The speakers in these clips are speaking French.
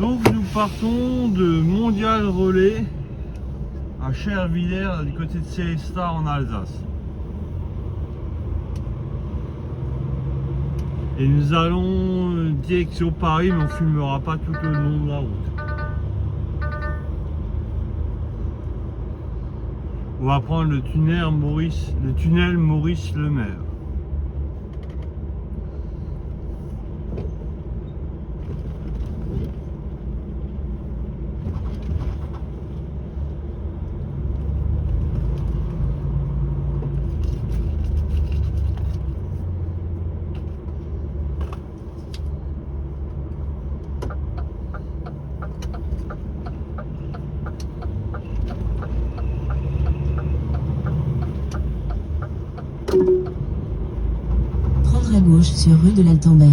Donc nous partons de Mondial Relais à Chervillers, du côté de Sélestat en Alsace. Et nous allons direction Paris, mais on ne filmera pas tout le long de la route. On va prendre le tunnel Maurice Lemaire. Prendre à gauche sur rue de l'Altambert.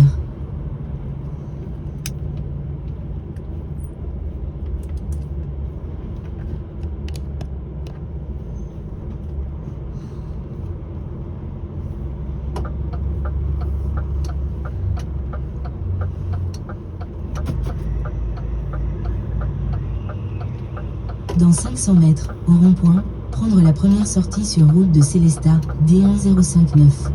Dans 500 mètres, au rond-point, prendre la première sortie sur route de Sélestat, D1059.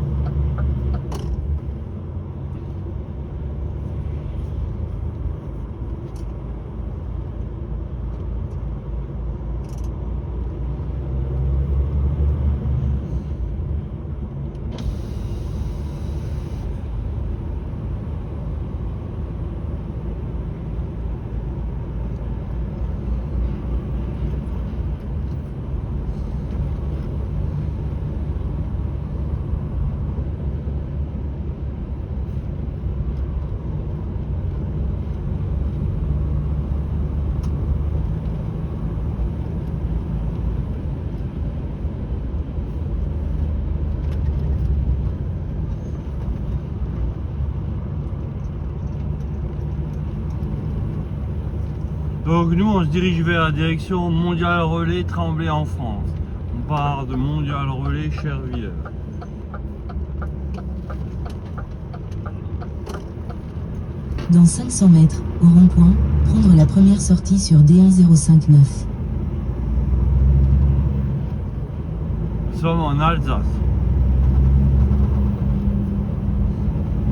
Donc nous on se dirige vers la direction Mondial Relais Tremblay en France. On part de Mondial Relais Chervillers. Dans 500 mètres, au rond-point, prendre la première sortie sur D1059. Nous sommes en Alsace.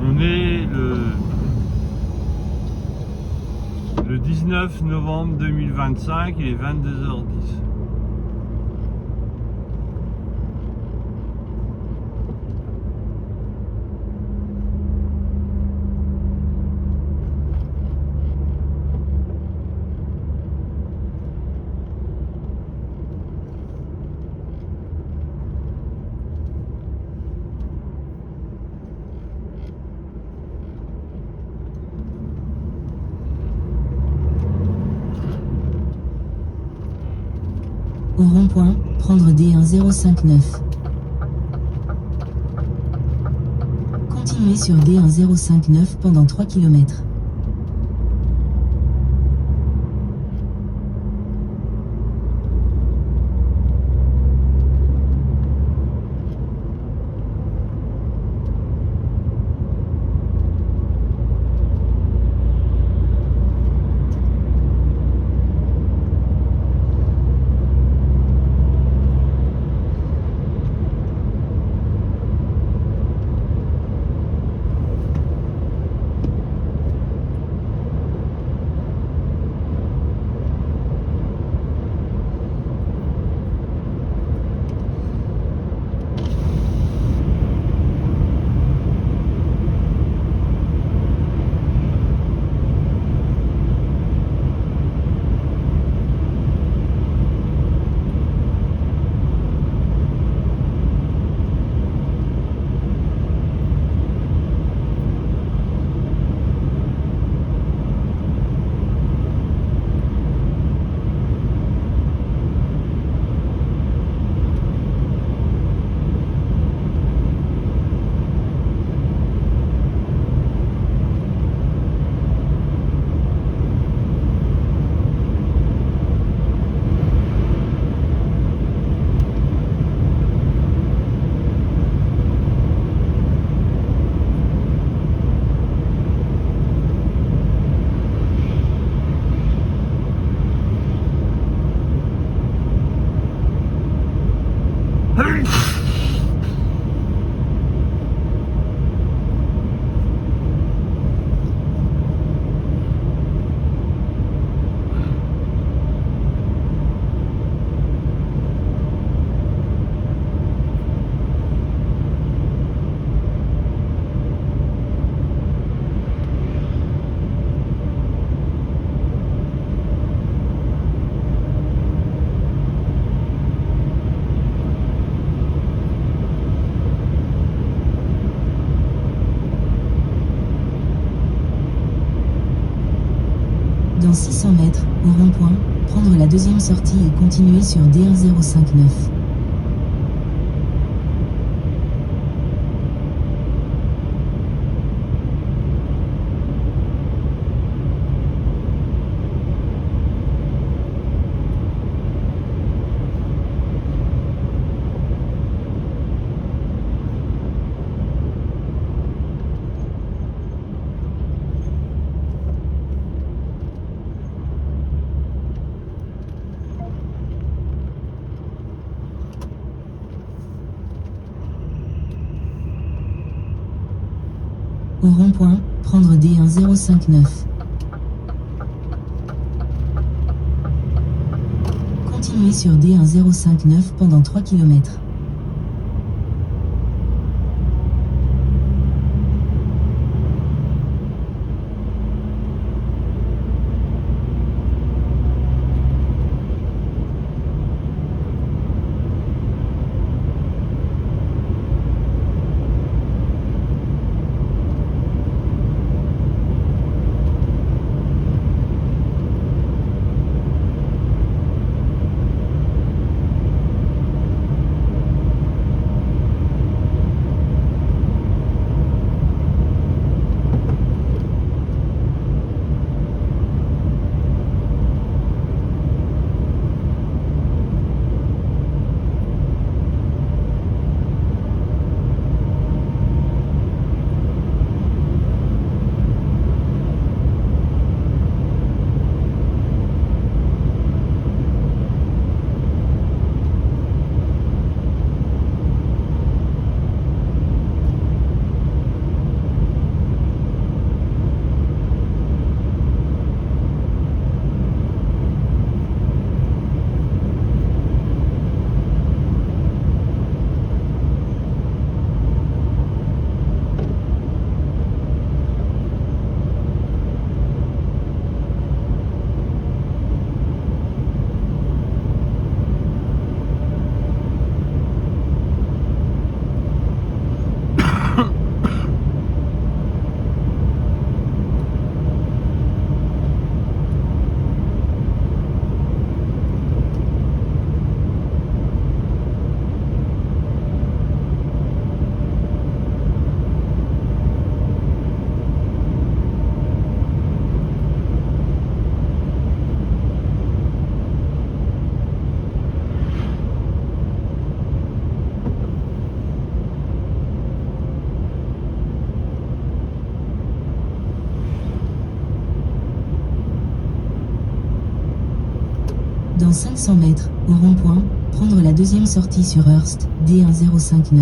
On est le 19 novembre 2025, il est 22h10. Au rond-point, prendre D1059. Continuez sur D1059 pendant 3 km. Dans 600 mètres, au rond-point, prendre la deuxième sortie et continuer sur D1059. Au rond-point, prendre D1059. Continuez sur D1059 pendant 3 km. Dans 500 mètres, au rond-point, prendre la deuxième sortie sur Hearst, D1059.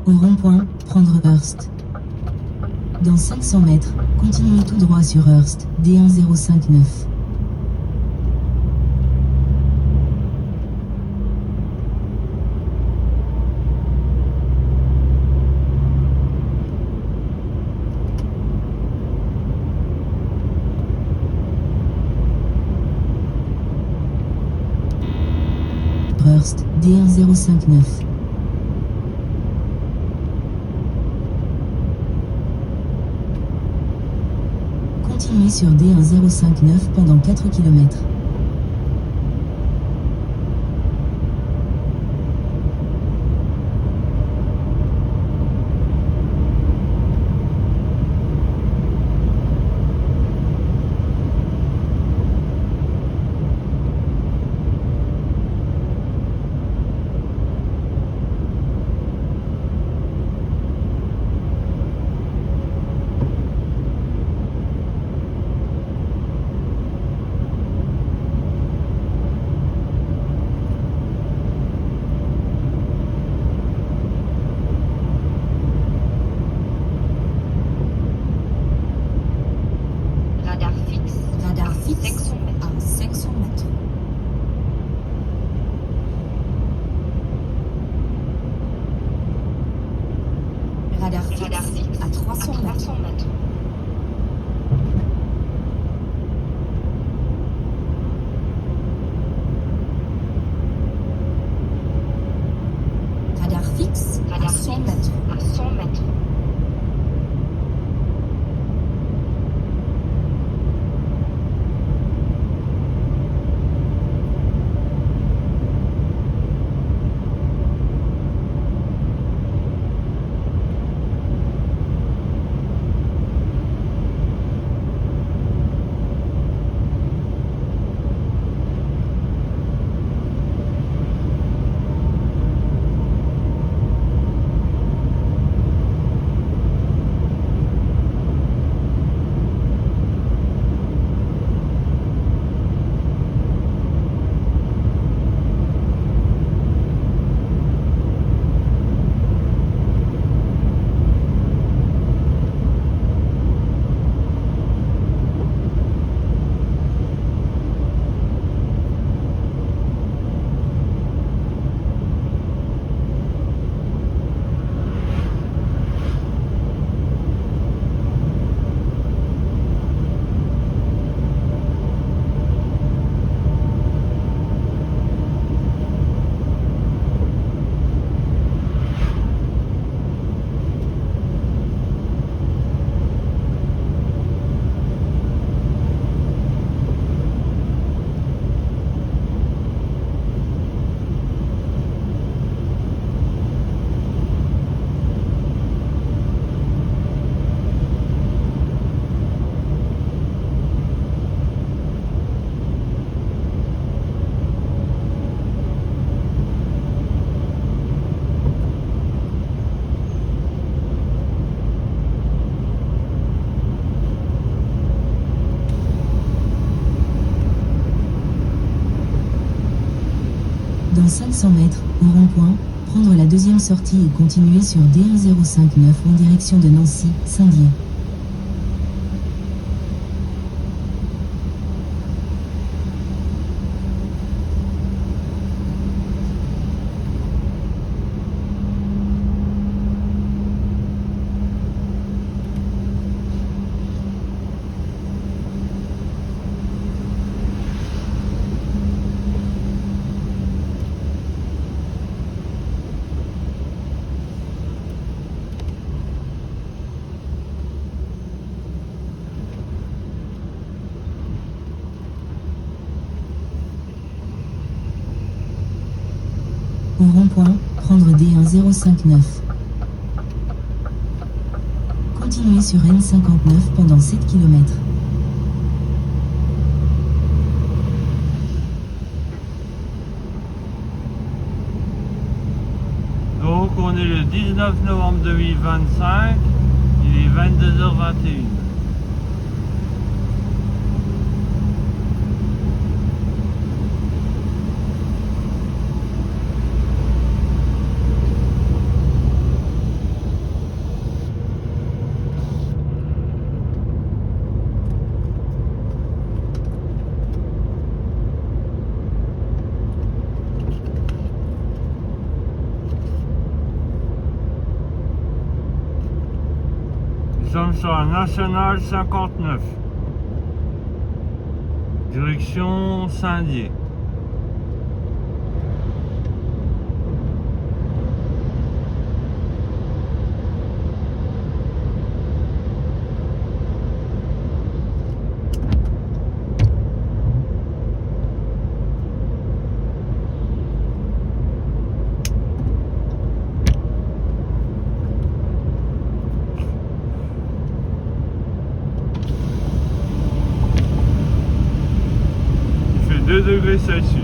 Au rond-point, prendre Hearst. Dans 500 mètres, continuez tout droit sur Hearst, D1059. Hearst, D1059. Continuez sur D1059 pendant 4 km. Radar fixe à 300 mètres. Radar fixe à 100 mètres. Dans 500 mètres, au rond-point, prendre la deuxième sortie et continuer sur D1059 en direction de Nancy, Saint-Dié. Au rond-point, prendre D1059. Continuez sur N59 pendant 7 km. Donc on est le 19 novembre 2025, il est 22h21. Nous sommes sur la nationale 59, direction Saint-Dié. Il fait 2 degrés Celsius.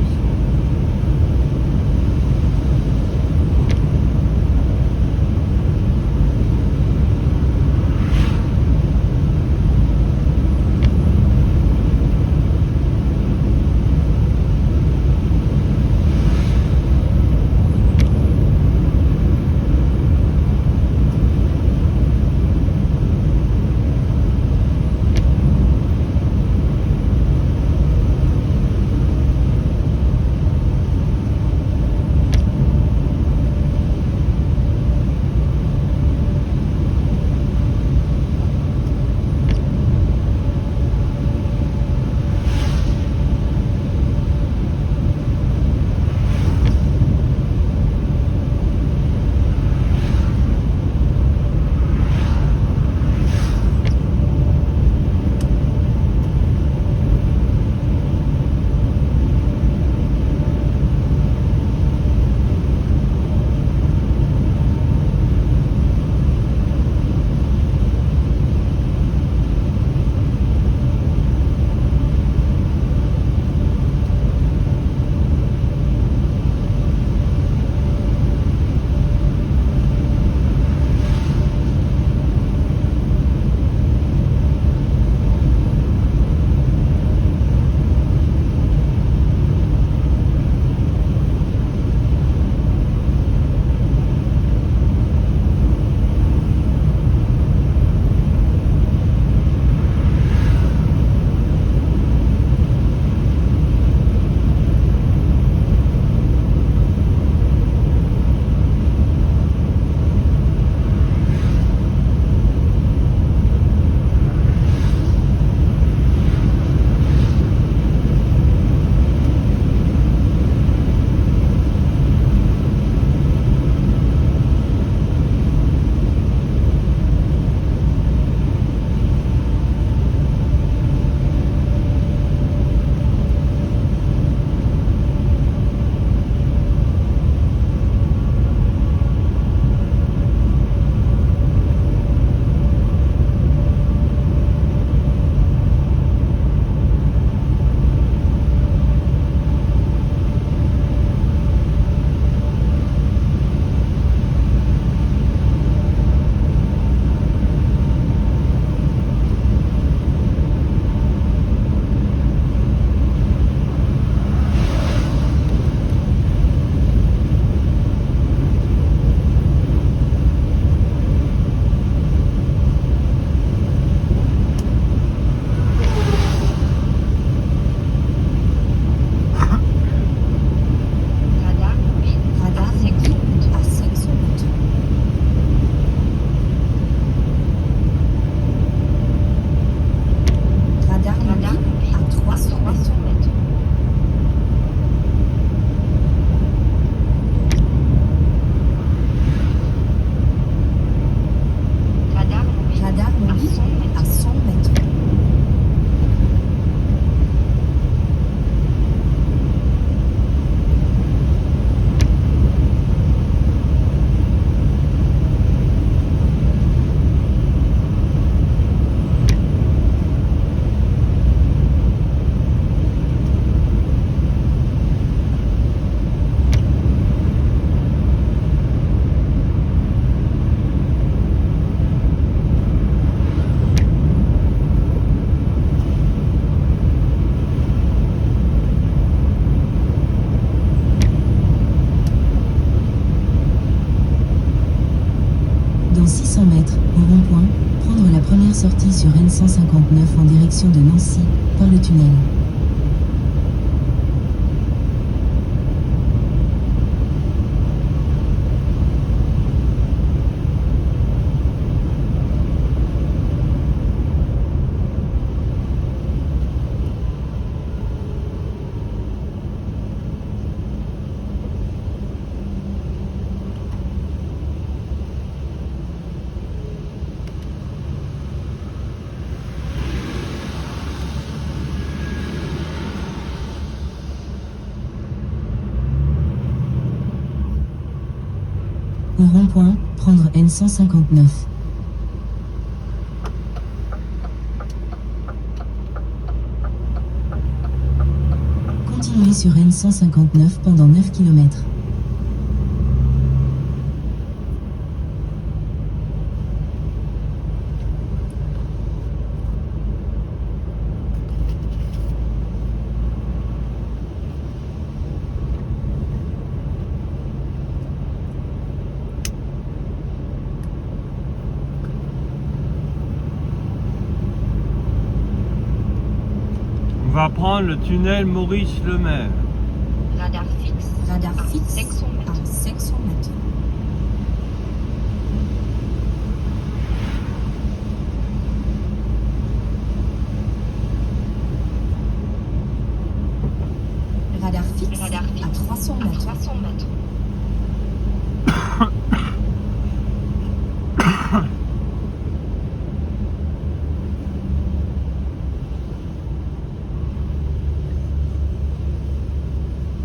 Dans 600 mètres, au rond-point, prendre la première sortie sur N159 en direction de Nancy, par le tunnel. Au rond-point, prendre N159. Continuez sur N159 pendant 9 km. On va prendre le tunnel Maurice Lemaire. Radar fixe. Radar fixe. 500 mètres. À 500 mètres. Radar fixe. Radar fixe. À 300 mètres. 300 mètres.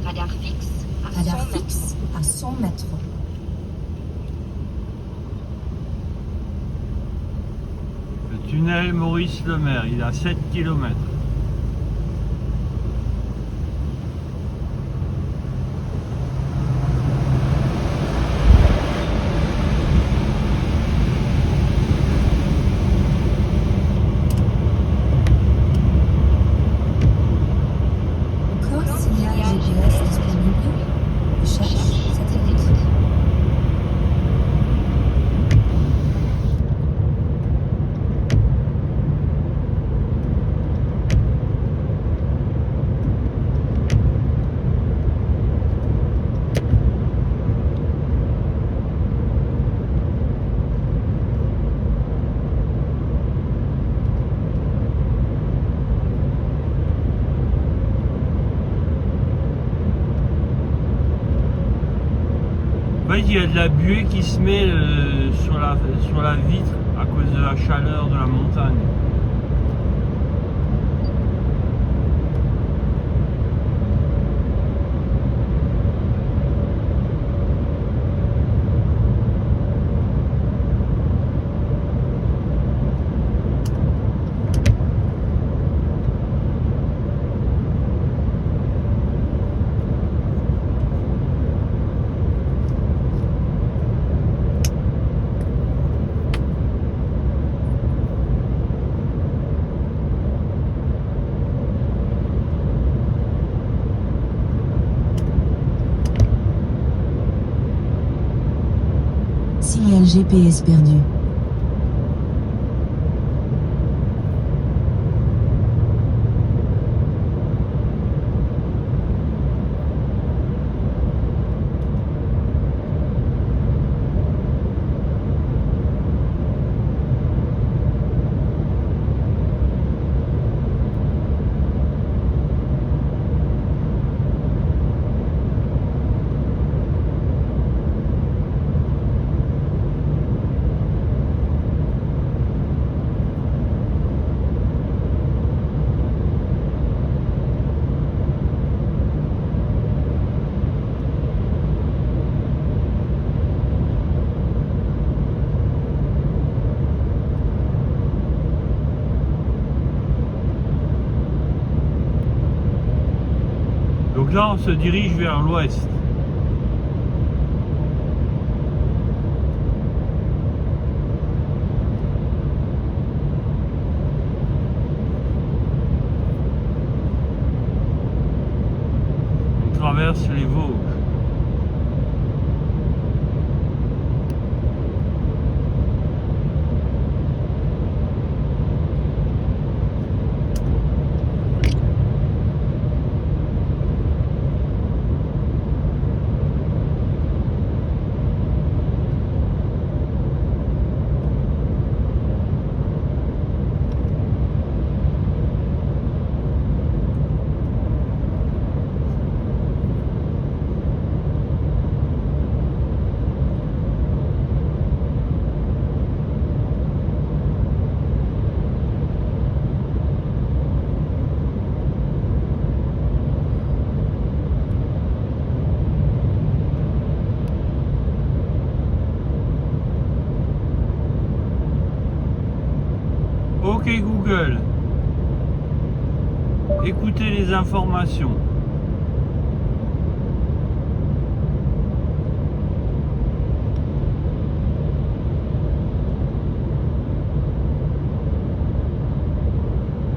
Radar fixe. Radar fixe. À 100 mètres. Le tunnel Maurice Lemaire, il a 7 km. Encore signal GPS disponible. Recherche satellite. En fait, il y a de la buée qui se met sur la vitre à cause de la chaleur de la montagne. Signal GPS perdu. Donc là, on se dirige vers l'ouest. On traverse les Vosges. Ok Google, écoutez les informations.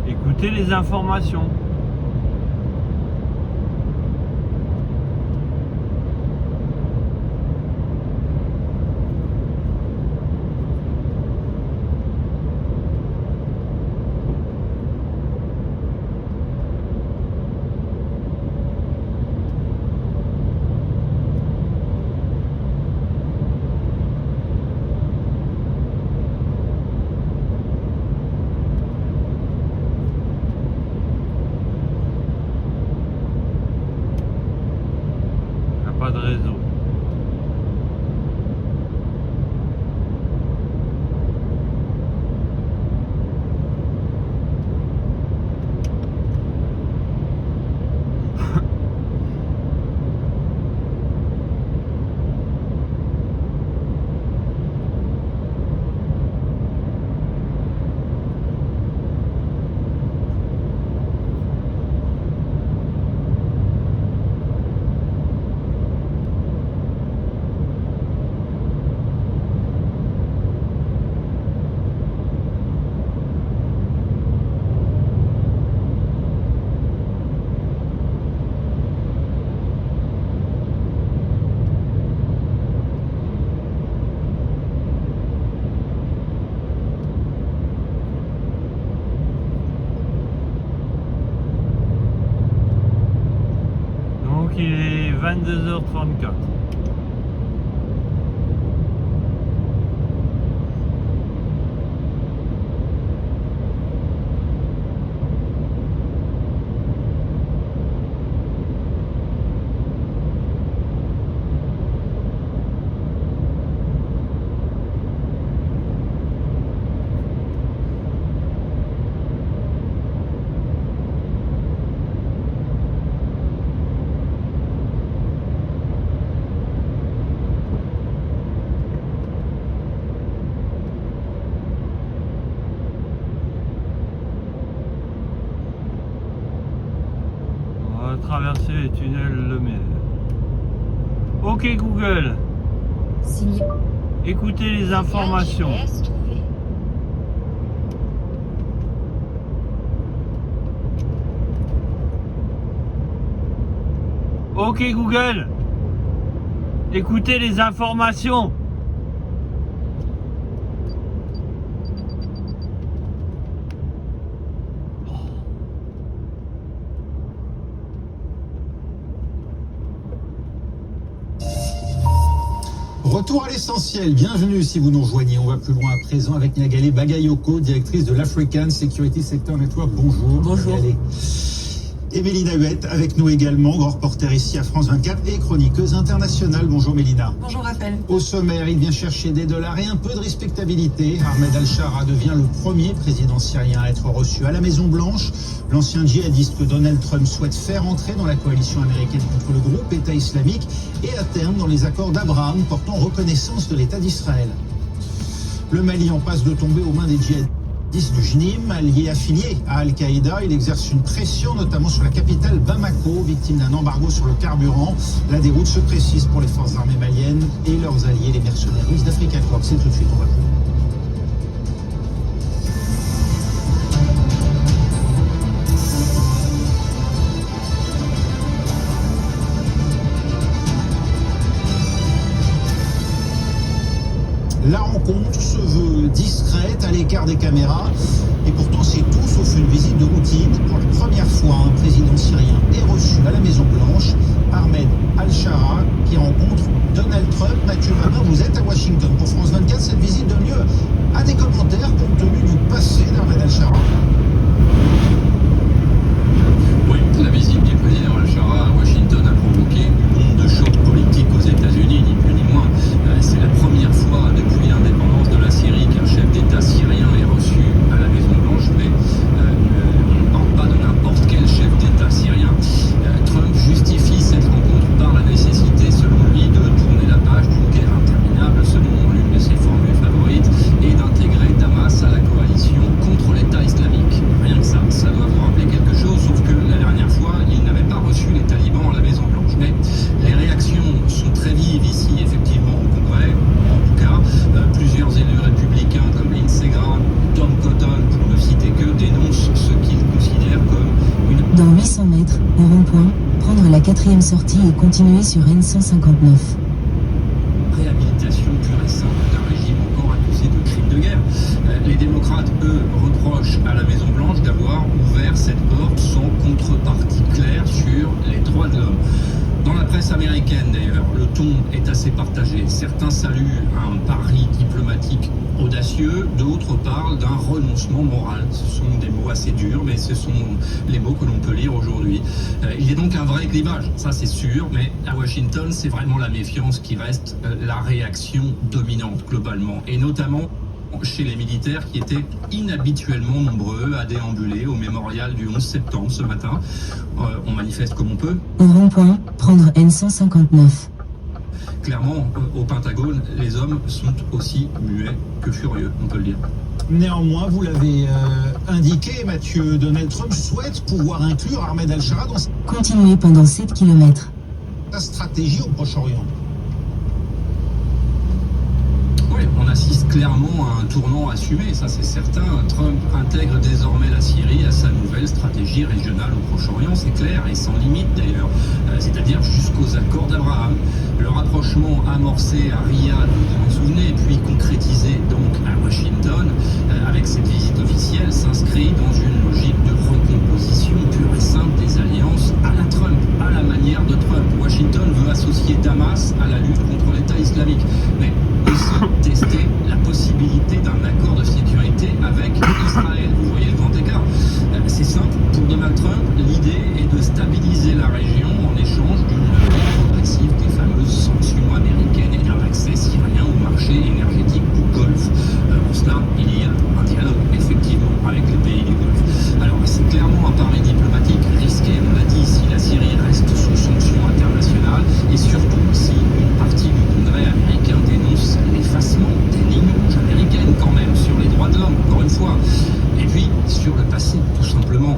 Écoutez les informations. Pas de réseau. Donc il est 22h34. On va traverser les tunnels Lemay. Ok Google, Signé. écoutez les informations. GPS trouvé. Ok Google, écoutez les informations. Retour à l'essentiel, bienvenue si vous nous rejoignez. On va plus loin à présent avec Niagale Bagayoko, directrice de l'African Security Sector Network. Bonjour. Bonjour. Niagale. Et Mélina Huette avec nous également, grand reporter ici à France 24 et chroniqueuse internationale. Bonjour Mélina. Bonjour Raphaël. Au sommaire, il vient chercher des dollars et un peu de respectabilité. Ahmed Al-Shara devient le premier président syrien à être reçu à la Maison-Blanche. L'ancien djihadiste que Donald Trump souhaite faire entrer dans la coalition américaine contre le groupe État islamique et à terme dans les accords d'Abraham portant reconnaissance de l'État d'Israël. Le Mali en passe de tomber aux mains des djihadistes du JNIM, allié affilié à Al-Qaïda. Il exerce une pression notamment sur la capitale Bamako, victime d'un embargo sur le carburant. La déroute se précise pour les forces armées maliennes et leurs alliés, les mercenaires russes d'Africa Corps. C'est tout de suite, on va voir. La rencontre se veut discrète, à l'écart des caméras, et pourtant c'est tout sauf une visite de routine. Pour la première fois, un président syrien est reçu à la Maison-Blanche, Ahmed Al-Shara, qui rencontre Donald Trump. Mathieu Mamin, vous êtes à Washington pour France 24. Cette visite donne lieu à des commentaires compte tenu du passé d'Ahmed Al-Shara. Oui, la visite du président Al-Shara à Washington a provoqué une onde de choc politique aux États-Unis, ni plus ni moins. C'est la première fois depuis l'indépendance de la Syrie qu'un chef d'État syrien est reçu à la Maison-Blanche, mais on ne parle pas de n'importe quel chef d'État syrien. Trump justifie cette rencontre par la nécessité, selon lui, de tourner la page d'une guerre interminable, selon 500 mètres, au rond-point, prendre la 4e sortie et continuer sur N159. Réhabilitation pure et simple d'un régime encore accusé de crimes de guerre. Les démocrates, eux, reprochent à la Maison-Blanche d'avoir ouvert cette porte sans contrepartie claire sur les droits de l'homme. Dans la presse américaine, d'ailleurs, le ton est assez partagé. Certains saluent un pari diplomatique audacieux, d'autres parlent d'un renoncement moral. Ce sont des mots assez durs, mais ce sont les mots que l'on peut lire aujourd'hui. Il y a donc un vrai clivage, ça c'est sûr, mais à Washington, c'est vraiment la méfiance qui reste la réaction dominante globalement, et notamment chez les militaires qui étaient inhabituellement nombreux à déambuler au mémorial du 11 septembre ce matin. On manifeste comme on peut. Au rond-point, prendre N159. Clairement, au Pentagone, les hommes sont aussi muets que furieux, on peut le dire. Néanmoins, vous l'avez indiqué, Mathieu, Donald Trump souhaite pouvoir inclure Ahmed al-Shara dans Continuer pendant 7 km. sa stratégie au Proche-Orient. Oui, on assiste clairement à un tournant assumé, ça c'est certain. Trump intègre désormais la Syrie à sa nouvelle stratégie régionale au Proche-Orient, c'est clair, et sans limite d'ailleurs, c'est-à-dire jusqu'aux accords d'Abraham. Le rapprochement amorcé à Riyad, vous vous en souvenez, puis concrétisé donc à Washington, avec cette visite officielle, s'inscrit dans une logique de recomposition pure et simple des alliances à la Trump, à la manière de Trump. Washington veut associer Damas à la lutte contre l'État islamique, mais aussi tester la possibilité d'un accord de sécurité avec Israël. Vous voyez le grand écart. C'est simple, pour Donald Trump, l'idée est de stabiliser la région en échange d'une levée progressive des fameuses sanctions américaines et d'un accès syrien au marché énergétique du Golfe. En cela, il y a un dialogue, effectivement, avec les pays du Golfe. Alors, c'est clairement un pari diplomatique risqué, on l'a dit, si la Syrie reste sous sanctions internationales, et surtout si une partie du Congrès américain dénonce l'effacement des lignes rouges américaines, quand même, sur les droits de l'homme, encore une fois. Et puis, sur le passé, tout simplement.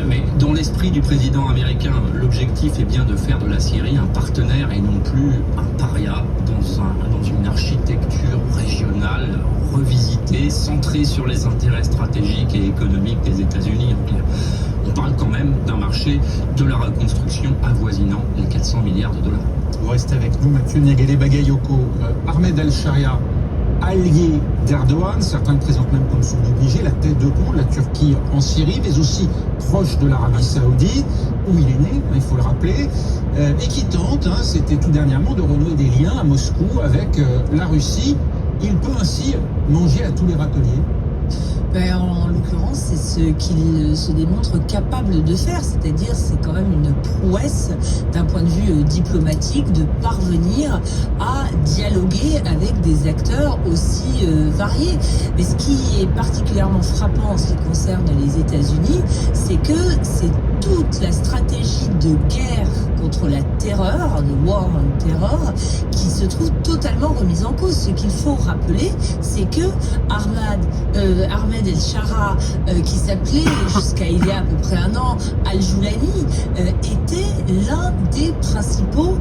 Mais dans l'esprit du président américain, l'objectif est bien de faire de la Syrie un partenaire et non plus un paria dans une architecture régionale revisitée, centrée sur les intérêts stratégiques et économiques des États-Unis. On parle quand même d'un marché de la reconstruction avoisinant les 400 milliards de dollars. Vous restez avec nous, Mathieu Negele Bagayoko. Ahmed al-Shara, allié d'Erdogan, certains le présentent même comme son obligé, la tête de pont de la Turquie en Syrie, mais aussi proche de l'Arabie Saoudite, où il est né, il faut le rappeler, et qui tente, c'était tout dernièrement, de renouer des liens à Moscou avec la Russie. Il peut ainsi manger à tous les râteliers. En l'occurrence, c'est ce qu'il se démontre capable de faire, c'est-à-dire c'est quand même une prouesse d'un point de vue diplomatique de parvenir à dialoguer avec des acteurs aussi variés. Mais ce qui est particulièrement frappant en ce qui concerne les États-Unis, c'est que c'est toute la stratégie de guerre contre la terreur, de war on terror, qui se trouve totalement remise en cause. Ce qu'il faut rappeler, c'est que Ahmed el-Shara, qui s'appelait jusqu'à il y a à peu près un an Al-Joulani, était l'un des principaux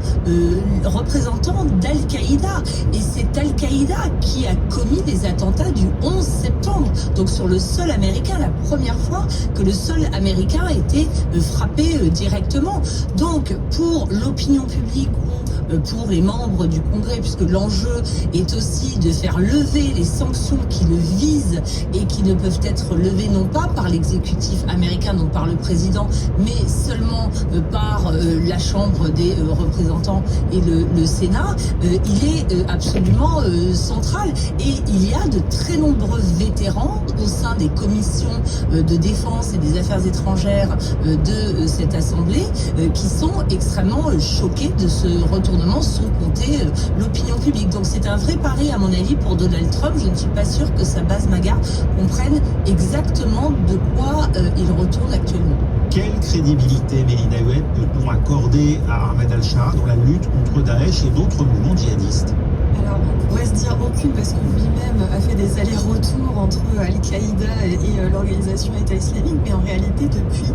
représentants d'Al-Qaïda. Et c'est Al-Qaïda qui a commis les attentats du 11 septembre. Donc sur le sol américain, la première fois que le sol américain a été frappé directement. Donc pour l'opinion publique ou pour les membres du Congrès, puisque l'enjeu est aussi de faire lever les sanctions qui le visent et qui ne peuvent être levées non pas par l'exécutif américain, donc par le président, mais seulement par la Chambre des représentants et le Sénat, il est absolument central. Et il y a de très nombreux vétérans au sein des commissions de défense et des affaires étrangères de cette Assemblée qui sont extrêmement choqués de ce retournement, sans compter l'opinion publique. Donc c'est un vrai pari à mon avis pour Donald Trump. Je ne suis pas sûre que sa base MAGA comprenne exactement de quoi il retourne actuellement. Quelle crédibilité, Mélina Huet, peut-on accorder à Ahmed al-Shara dans la lutte contre Daesh et d'autres mouvements djihadistes? Alors, on pourrait se dire aucune parce que lui-même a fait des allers-retours entre Al-Qaïda et l'organisation État islamique, mais en réalité, depuis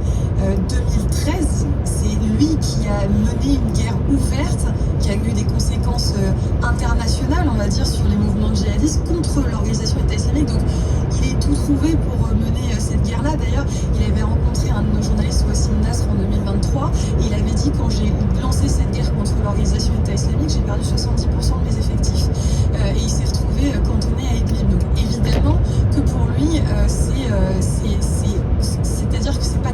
2013, c'est lui qui a mené une guerre ouverte qui a eu des conséquences internationales, on va dire, sur les mouvements djihadistes contre l'organisation État islamique. Donc, il est tout trouvé pour mener cette guerre-là. D'ailleurs, il avait rencontré un de nos journalistes, Wassim Nasr, en 2023, et il avait dit, quand j'ai lancé cette guerre contre l'organisation État islamique, j'ai perdu 70% de mes effectifs. Et il s'est retrouvé cantonné à Idlib. Donc évidemment que pour lui, c'est-à-dire que c'est pas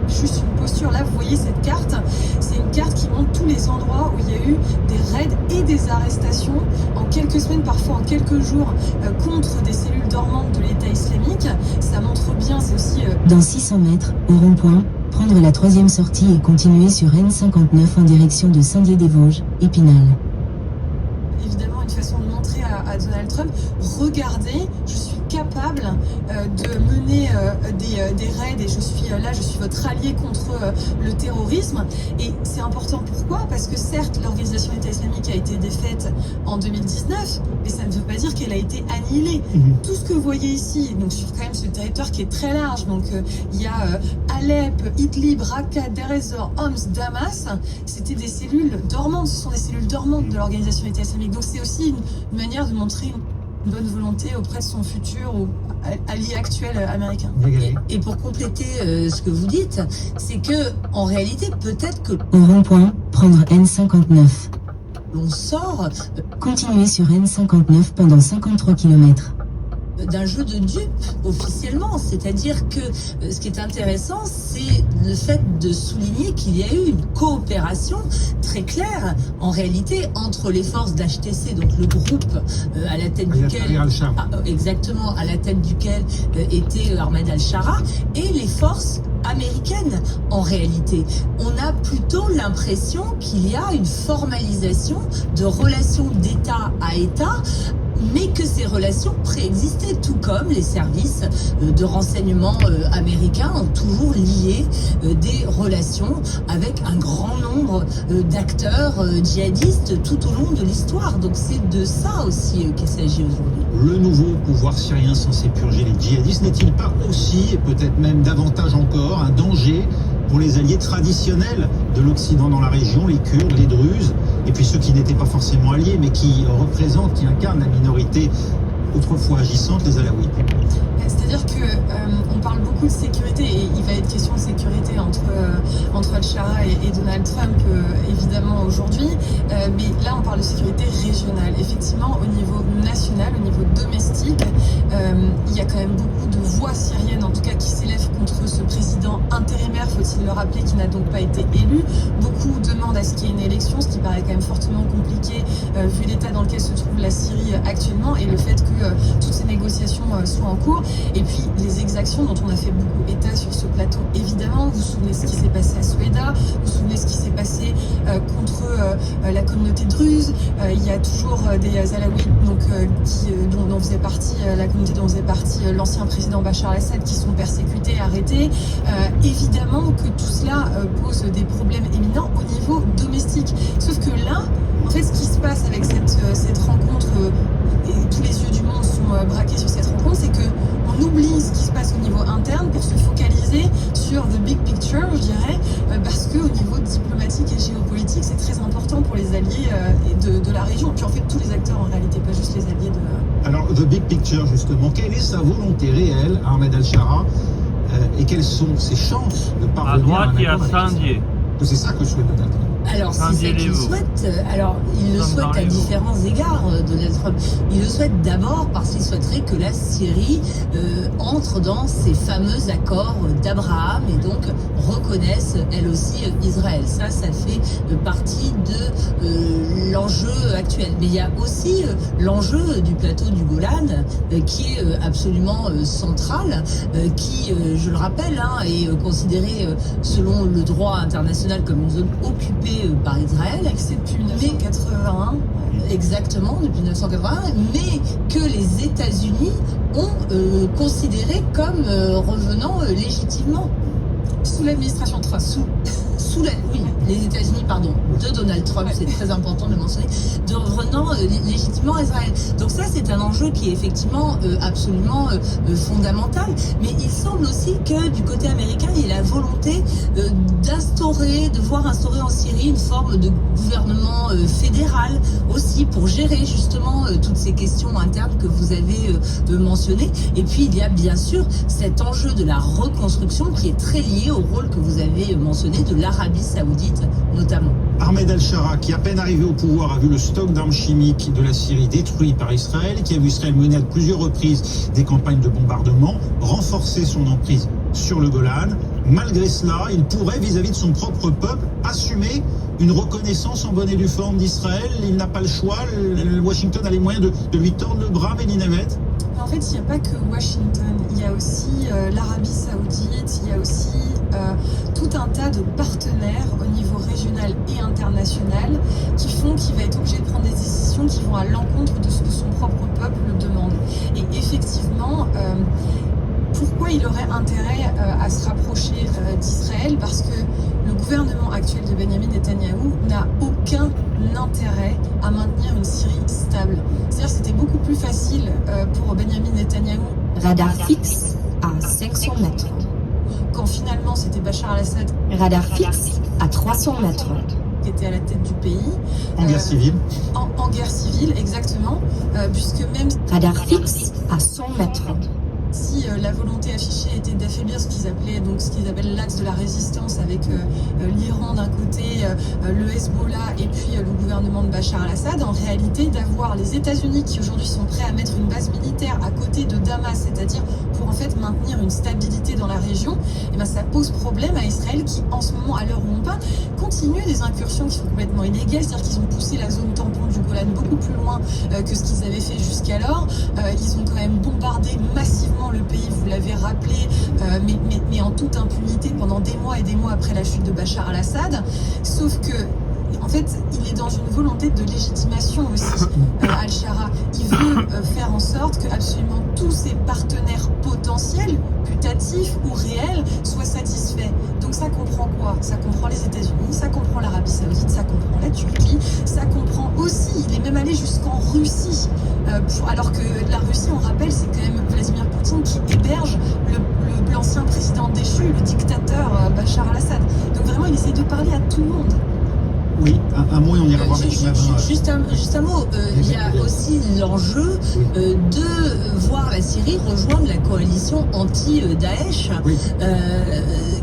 juste une posture. Là, vous voyez cette carte, c'est une carte qui montre tous les endroits où il y a eu des raids et des arrestations en quelques semaines, parfois en quelques jours, contre des cellules dormantes de l'État islamique. Ça montre bien, c'est aussi... Dans 600 mètres, au rond-point, prendre la 3e sortie et continuer sur N59 en direction de Saint-Dié-des-Vosges, Épinal. Évidemment, une façon de montrer à Donald Trump, regardez, je suis capable de mener des raids et je suis votre allié contre le terrorisme. Et c'est important, pourquoi? Parce que certes, l'organisation État islamique a été défaite en 2019, mais ça ne veut pas dire qu'elle a été annihilée. Tout ce que vous voyez ici, donc sur quand même ce territoire qui est très large, donc il y a Alep, Idlib, Raqqa, Deir ez-Zor, Homs, Damas, c'était des cellules dormantes, ce sont des cellules dormantes de l'organisation État islamique. Donc c'est aussi une manière de montrer une bonne volonté auprès de son futur ou allié actuel américain. Et pour compléter ce que vous dites, c'est que en réalité, peut-être que Au rond-point, prendre N59. l'on sort Continuer sur N59 pendant 53 km. d'un jeu de dupes officiellement, c'est-à-dire que ce qui est intéressant, c'est le fait de souligner qu'il y a eu une coopération très claire en réalité entre les forces d'HTC, donc le groupe à la tête duquel exactement à la tête duquel était Ahmed al-Shara, et les forces américaines. En réalité, on a plutôt l'impression qu'il y a une formalisation de relations d'État à État, mais que ces relations préexistaient, tout comme les services de renseignement américains ont toujours lié des relations avec un grand nombre d'acteurs djihadistes tout au long de l'histoire. Donc c'est de ça aussi qu'il s'agit aujourd'hui. Le nouveau pouvoir syrien censé purger les djihadistes n'est-il pas aussi, et peut-être même davantage encore, un danger pour les alliés traditionnels de l'Occident dans la région, les Kurdes, les Druzes, et puis ceux qui n'étaient pas forcément alliés, mais qui représentent, qui incarnent la minorité autrefois agissante, les Alaouites? C'est-à-dire que on parle beaucoup de sécurité, et il va être question de sécurité entre Al-Shara et Donald Trump évidemment aujourd'hui, mais là on parle de sécurité régionale. Effectivement, au niveau national, au niveau domestique, il y a quand même beaucoup de voix syriennes, en tout cas, qui s'élèvent contre ce président intérimaire, faut-il le rappeler, qui n'a donc pas été élu. Beaucoup demandent à ce qu'il y ait une élection, ce qui paraît quand même fortement compliqué vu l'état dans lequel se trouve la Syrie actuellement et le fait que toutes ces négociations soient en cours. Et puis les exactions dont on a fait beaucoup état sur ce plateau, évidemment. Vous vous souvenez ce qui s'est passé à Soueida, vous vous souvenez ce qui s'est passé contre la communauté druze. Il y a toujours des Alaouites dont faisait partie la communauté dont faisait partie l'ancien président Bachar el-Assad, qui sont persécutés, arrêtés. Évidemment que tout cela pose des problèmes éminents au niveau domestique. Sauf que là, en fait, ce qui se passe avec cette rencontre, et tous les yeux du monde sont braqués sur cette rencontre, c'est qu'on oublie ce qui se passe au niveau interne pour se focaliser sur the big picture, je dirais, parce qu'au niveau diplomatique et géopolitique, c'est très important pour les alliés de la région. Puis en fait, tous les acteurs en réalité, pas juste les alliés de... Alors, the big picture, justement, quelle est sa volonté réelle, Ahmed al-Shara, et quelles sont ses chances de parvenir À droite, il y un a accord avec Saint-Dié. C'est ça que souhaite Donald Trump. Alors, c'est ça qu'il souhaite. Alors, il le souhaite à différents égards, Donald Trump. Il le souhaite d'abord parce qu'il souhaiterait que la Syrie entre dans ces fameux accords d'Abraham et donc reconnaisse elle aussi Israël. Ça fait partie de l'enjeu actuel. Mais il y a aussi l'enjeu du plateau du Golan qui est absolument central, qui, je le rappelle, est considéré selon le droit international comme une zone occupée par Israël. C'est depuis 1981. Exactement, depuis 1981, mais que les États-Unis ont considéré comme revenant légitimement. Sous l'administration Trump. Sous les États-Unis, de Donald Trump, c'est très important de le mentionner, devenant légitimement Israël. Donc ça, c'est un enjeu qui est effectivement absolument fondamental. Mais il semble aussi que du côté américain, il y ait la volonté de voir instaurer en Syrie une forme de gouvernement fédéral aussi pour gérer justement toutes ces questions internes que vous avez mentionnées. Et puis il y a bien sûr cet enjeu de la reconstruction qui est très lié au rôle que vous avez mentionné de l'Arabie Saoudite notamment. Ahmed al-Shara, qui à peine arrivé au pouvoir a vu le stock d'armes chimiques de la Syrie détruit par Israël, qui a vu Israël mener à plusieurs reprises des campagnes de bombardement, renforcer son emprise sur le Golan. Malgré cela, il pourrait, vis-à-vis de son propre peuple, assumer une reconnaissance en bonne et due forme d'Israël. Il n'a pas le choix. Washington a les moyens de lui tordre le bras, Mehdi Mehmet. En fait, il n'y a pas que Washington, il y a aussi l'Arabie Saoudite, il y a aussi tout un tas de partenaires au niveau régional et international qui font qu'il va être obligé de prendre des décisions qui vont à l'encontre de ce que son propre peuple demande. Et effectivement, pourquoi il aurait intérêt à se rapprocher d'Israël? Parce que le gouvernement actuel de Benjamin Netanyahou n'a aucun intérêt à maintenir une Syrie stable. C'est-à-dire que c'était beaucoup plus facile pour Benjamin Netanyahou. Radar fixe à 500 mètres. Quand finalement c'était Bachar al-Assad. Radar fixe à 300 mètres. Qui était à la tête du pays. En guerre civile. En guerre civile, exactement. Puisque même... Radar fixe à 100 mètres. Si la volonté affichée était d'affaiblir ce qu'ils appellent l'axe de la résistance avec l'Iran d'un côté, le Hezbollah et puis le gouvernement de Bachar al-Assad, en réalité d'avoir les États-Unis qui aujourd'hui sont prêts à mettre une base militaire à côté de Damas, c'est-à-dire pour en fait maintenir une stabilité dans la région, et ben ça pose problème à Israël qui en ce moment, à l'heure où on parle, continue des incursions qui sont complètement illégales, c'est-à-dire qu'ils ont poussé la zone tampon du Golan beaucoup plus loin que ce qu'ils avaient fait jusqu'alors. Ils ont quand même bombardé massivement le pays, vous l'avez rappelé, mais en toute impunité pendant des mois et des mois après la chute de Bachar al-Assad. Sauf que, en fait, il est dans une volonté de légitimation aussi, al-Shara. Il veut faire en sorte que absolument tous ses partenaires potentiels, putatifs ou réels, soient satisfaits. Donc ça comprend quoi? Ça comprend les États-Unis, ça comprend l'Arabie Saoudite, ça comprend la Turquie, ça comprend aussi, il est même allé jusqu'en Russie. Alors que la Russie, on rappelle, c'est quand même Vladimir Poutine qui héberge l'ancien président déchu, le dictateur Bachar al-Assad. Donc vraiment, il essaie de parler à tout le monde. Oui, un mot et on ira voir Mehdi Mehmet. Juste un mot, il y a aussi l'enjeu de voir la Syrie rejoindre la coalition anti-Daesh,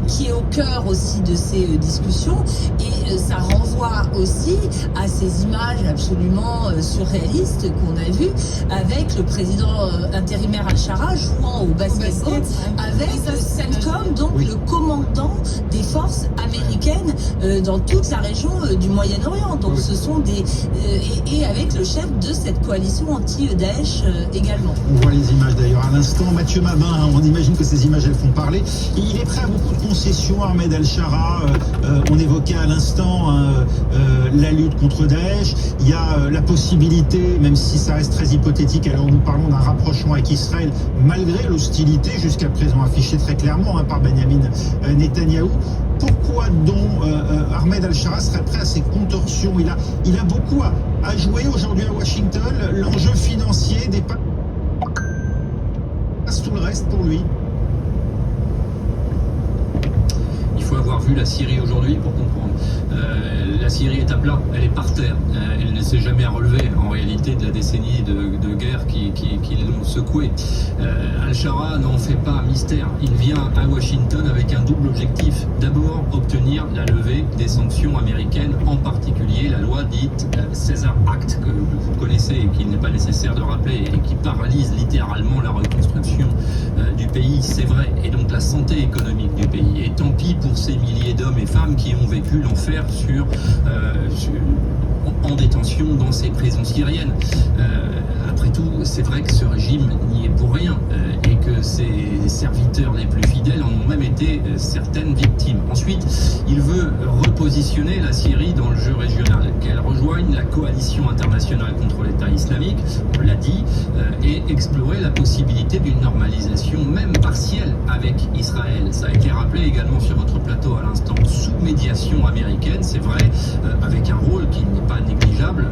qui est au cœur aussi de ces discussions, et ça renvoie aussi à ces images absolument surréalistes qu'on a vues avec le président intérimaire al-Shara jouant au basketball avec CENTCOM, donc le commandant des forces américaines dans toute la région du Moyen-Orient. Donc ce sont et avec le chef de cette coalition anti-Daesh également. On voit les images d'ailleurs à l'instant. Mathieu Mabin, on imagine que ces images elles font parler. Il est prêt à beaucoup de concessions, Ahmed al-Shara. On évoquait à l'instant la lutte contre Daesh. Il y a la possibilité, même si ça reste très hypothétique, alors nous parlons d'un rapprochement avec Israël, malgré l'hostilité jusqu'à présent affichée très clairement par Benjamin Netanyahou. Pourquoi donc Ahmed al-Shara serait prêt à ces contorsions? Il a beaucoup à jouer aujourd'hui à Washington. L'enjeu financier dépasse tout le reste pour lui. Il faut avoir vu la Syrie aujourd'hui pour comprendre. La Syrie est à plat, elle est par terre. Elle ne s'est jamais relevée en réalité de la décennie de guerre qui l'ont secouée. Al-Shara n'en fait pas mystère. Il vient à Washington avec un double objectif. D'abord, obtenir la levée des sanctions américaines, en particulier la loi dite César Act, que vous connaissez et qu'il n'est pas nécessaire de rappeler, et qui paralyse littéralement la reconstruction du pays, c'est vrai, et donc la santé économique du pays. Et tant pis pour ces milliers d'hommes et femmes qui ont vécu l'enfer en détention dans ces prisons syriennes. Après tout, c'est vrai que ce régime n'y est pour rien et que ses serviteurs les plus fidèles en ont même été certaines victimes. Ensuite, il veut repositionner la Syrie dans le jeu régional, qu'elle rejoigne la coalition internationale contre l'État islamique, on l'a dit, et explorer la possibilité d'une normalisation même partielle avec Israël. Ça a été rappelé également sur votre plateau à l'instant, sous médiation américaine, c'est vrai, avec un rôle qui n'est pas négligeable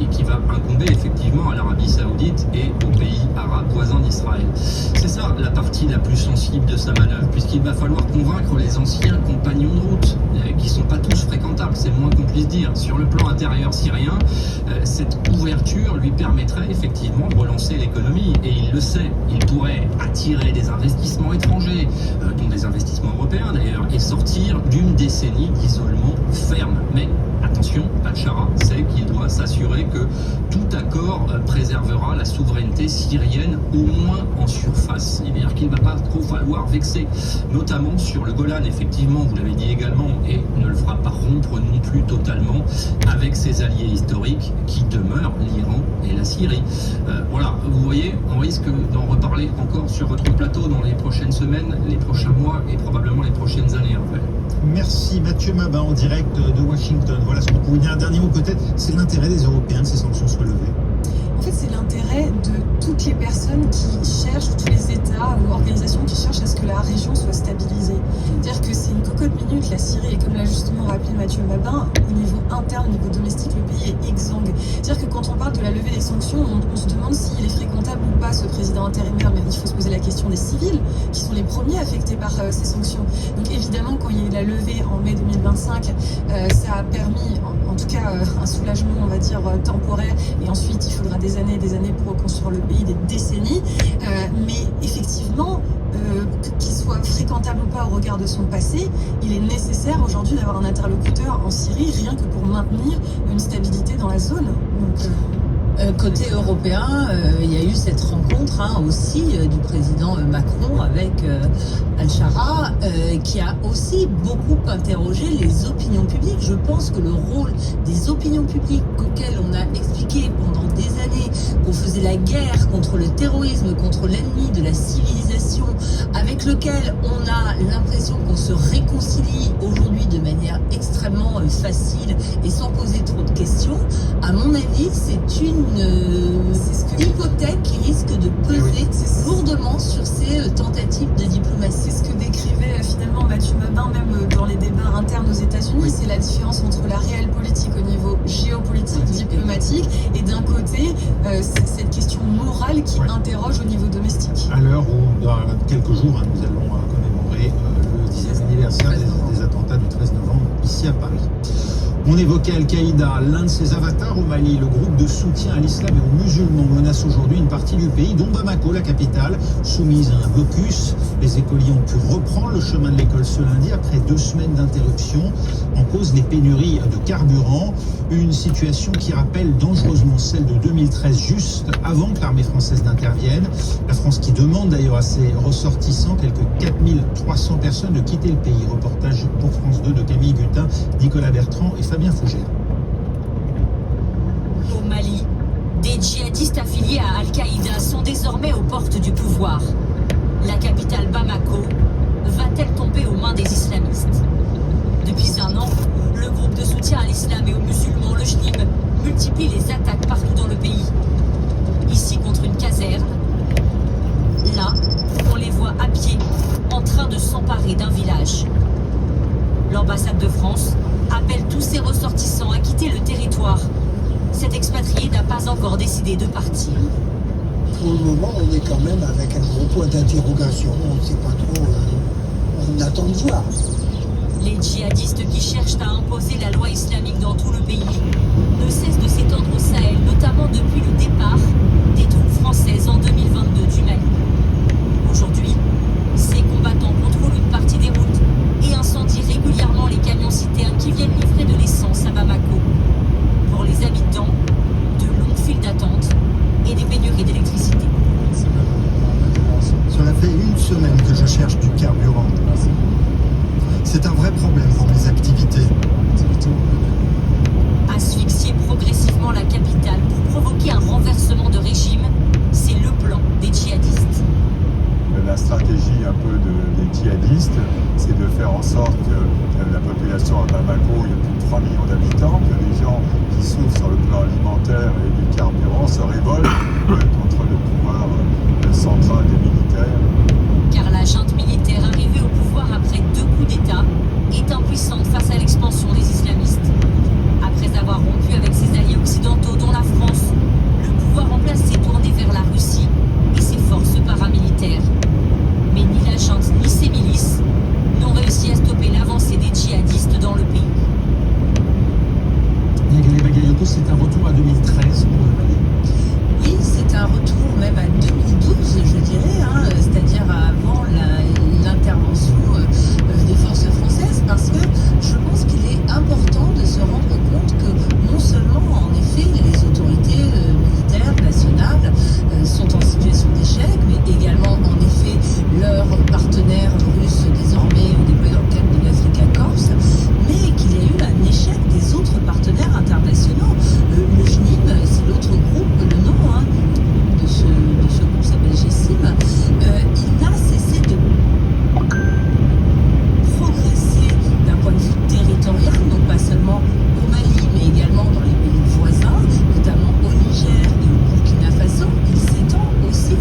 et qui va incomber effectivement à l'Arabie Saoudite et aux pays arabes voisins d'Israël. C'est ça la partie la plus sensible de sa manœuvre, puisqu'il va falloir convaincre les anciens compagnons de route, qui ne sont pas tous fréquentables, c'est le moins qu'on puisse dire. Sur le plan intérieur syrien, cette ouverture lui permettrait effectivement de relancer l'économie, et il le sait, il pourrait attirer des investissements étrangers, dont des investissements européens d'ailleurs, et sortir d'une décennie d'isolement ferme. Mais attention, Al-Shara sait qu'il doit s'assurer que tout accord préservera la souveraineté syrienne, au moins en surface. C'est-à-dire qu'il ne va pas trop falloir vexer, notamment sur le Golan, effectivement, vous l'avez dit également, et ne le fera pas rompre non plus totalement avec ses alliés historiques qui demeurent l'Iran et la Syrie. Voilà, vous voyez, on risque d'en reparler encore sur votre plateau dans les prochaines semaines, les prochains mois et probablement les prochaines années, en fait. Merci Mathieu Mabin en direct de Washington. Voilà ce qu'on pouvait dire. Un dernier mot peut-être, c'est l'intérêt des Européens que ces sanctions soient levées. En fait, c'est l'intérêt de toutes les personnes qui cherchent, tous les États ou organisations qui cherchent à ce que la région soit stabilisée. C'est-à-dire que c'est une cocotte minute, la Syrie, et comme l'a justement rappelé Mathieu Mabin, au niveau interne, au niveau domestique, le pays est exsangue. C'est-à-dire que quand on parle de la levée des sanctions, on se demande s'il est fréquentable ou pas, ce président intérimaire, mais il faut se poser la question des civils, qui sont les premiers affectés par ces sanctions. Donc évidemment, quand il y a eu la levée en mai 2025, ça a permis, en tout cas, un soulagement, on va dire, temporaire, et ensuite, il faudra des années et des années pour reconstruire le pays, des décennies. Mais effectivement, qu'il soit fréquentable ou pas au regard de son passé, il est nécessaire aujourd'hui d'avoir un interlocuteur en Syrie, rien que pour maintenir une stabilité dans la zone. Donc, côté européen, il y a eu cette rencontre aussi du président Macron avec Al-Shara, qui a aussi beaucoup interrogé les opinions publiques. Je pense que le rôle des opinions publiques auxquelles on a expliqué pendant des années qu'on faisait la guerre contre le terrorisme, contre l'ennemi de la civilisation, avec lequel on a l'impression qu'on se réconcilie aujourd'hui de manière extrêmement facile et sans poser trop de questions, à mon avis, c'est une hypothèque qui risque de peser lourdement sur ces tentatives de diplomatie. C'est ce que décrivait finalement Mathieu Mabin, même dans les débats internes aux États-Unis. C'est la différence entre la réelle politique au niveau géopolitique, diplomatique, et d'un côté, cette question morale qui interroge au niveau domestique. À l'heure où, dans quelques jours, nous allons commémorer le 10e anniversaire des attentats du 13 novembre ici à Paris. On évoquait Al-Qaïda, l'un de ses avatars au Mali, le groupe de soutien à l'islam et aux musulmans menace aujourd'hui une partie du pays, dont Bamako, la capitale, soumise à un blocus. Les écoliers ont pu reprendre le chemin de l'école ce lundi après 2 semaines d'interruption. En cause, les pénuries de carburant, une situation qui rappelle dangereusement celle de 2013, juste avant que l'armée française n'intervienne. La France qui demande d'ailleurs à ses ressortissants, quelques 4300 personnes, de quitter le pays. Reportage pour France 2 de Camille Gutin, Nicolas Bertrand et Fabien Fougère. Au Mali, des djihadistes affiliés à Al-Qaïda sont désormais aux portes du pouvoir. La capitale Bamako va-t-elle tomber aux mains des islamistes? Depuis un an, le groupe de soutien à l'islam et aux musulmans, le JNIM, multiplie les attaques partout dans le pays. Ici contre une caserne, là, on les voit à pied, en train de s'emparer d'un village. L'ambassade de France appelle tous ses ressortissants à quitter le territoire. Cet expatrié n'a pas encore décidé de partir. Pour le moment, on est quand même avec un gros point d'interrogation. On ne sait pas trop, on attend de voir. Les djihadistes qui cherchent à imposer la loi islamique dans tout le pays ne cessent de s'étendre au Sahel, notamment depuis le départ des troupes françaises en 2022 du Mali. Aujourd'hui, ces combattants contrôlent une partie des routes et incendient régulièrement les camions citernes qui viennent livrer de l'essence à Bamako. Pour les habitants, de longues files d'attente et des pénuries d'électricité. Cela fait 1 semaine que je cherche du carburant. C'est un vrai problème pour mes activités. Asphyxier progressivement la capitale pour provoquer un renversement de régime, c'est le plan des djihadistes. djihadistes, c'est de faire en sorte que la population à Bamako, il y a plus de 3 millions d'habitants, que les gens qui souffrent sur le plan alimentaire et du carburant se révoltent contre le pouvoir central des militaires. Car la junte militaire arrivée au pouvoir après 2 coups d'État est impuissante face à l'expansion des islamistes. Après avoir rompu avec ses alliés occidentaux, dont la France, le pouvoir en place s'est tourné vers la Russie et ses forces paramilitaires. Mais ni la junte ni ses milices n'ont réussi à stopper l'avancée des djihadistes dans le pays. Niagalé Bagayoko, c'est un retour à 2013 pour le Mali. Oui, c'est un retour même à 2012, je dirais, c'est-à-dire avant l'intervention des forces françaises, parce que je pense qu'il est important de se rendre compte que non seulement, en effet, les autorités militaires nationales sont en situation d'échec, mais également, en effet, leurs partenaires russes désormais déployés dans le cadre de l'Africa Corps, mais qu'il y a eu un échec des autres partenaires internationaux. Le JNIM, c'est l'autre groupe, le nom de ce groupe s'appelle GSIM, il n'a cessé de progresser d'un point de vue territorial, donc pas seulement au Mali, mais également dans les pays voisins, notamment au Niger et au Burkina Faso. Il s'étend aussi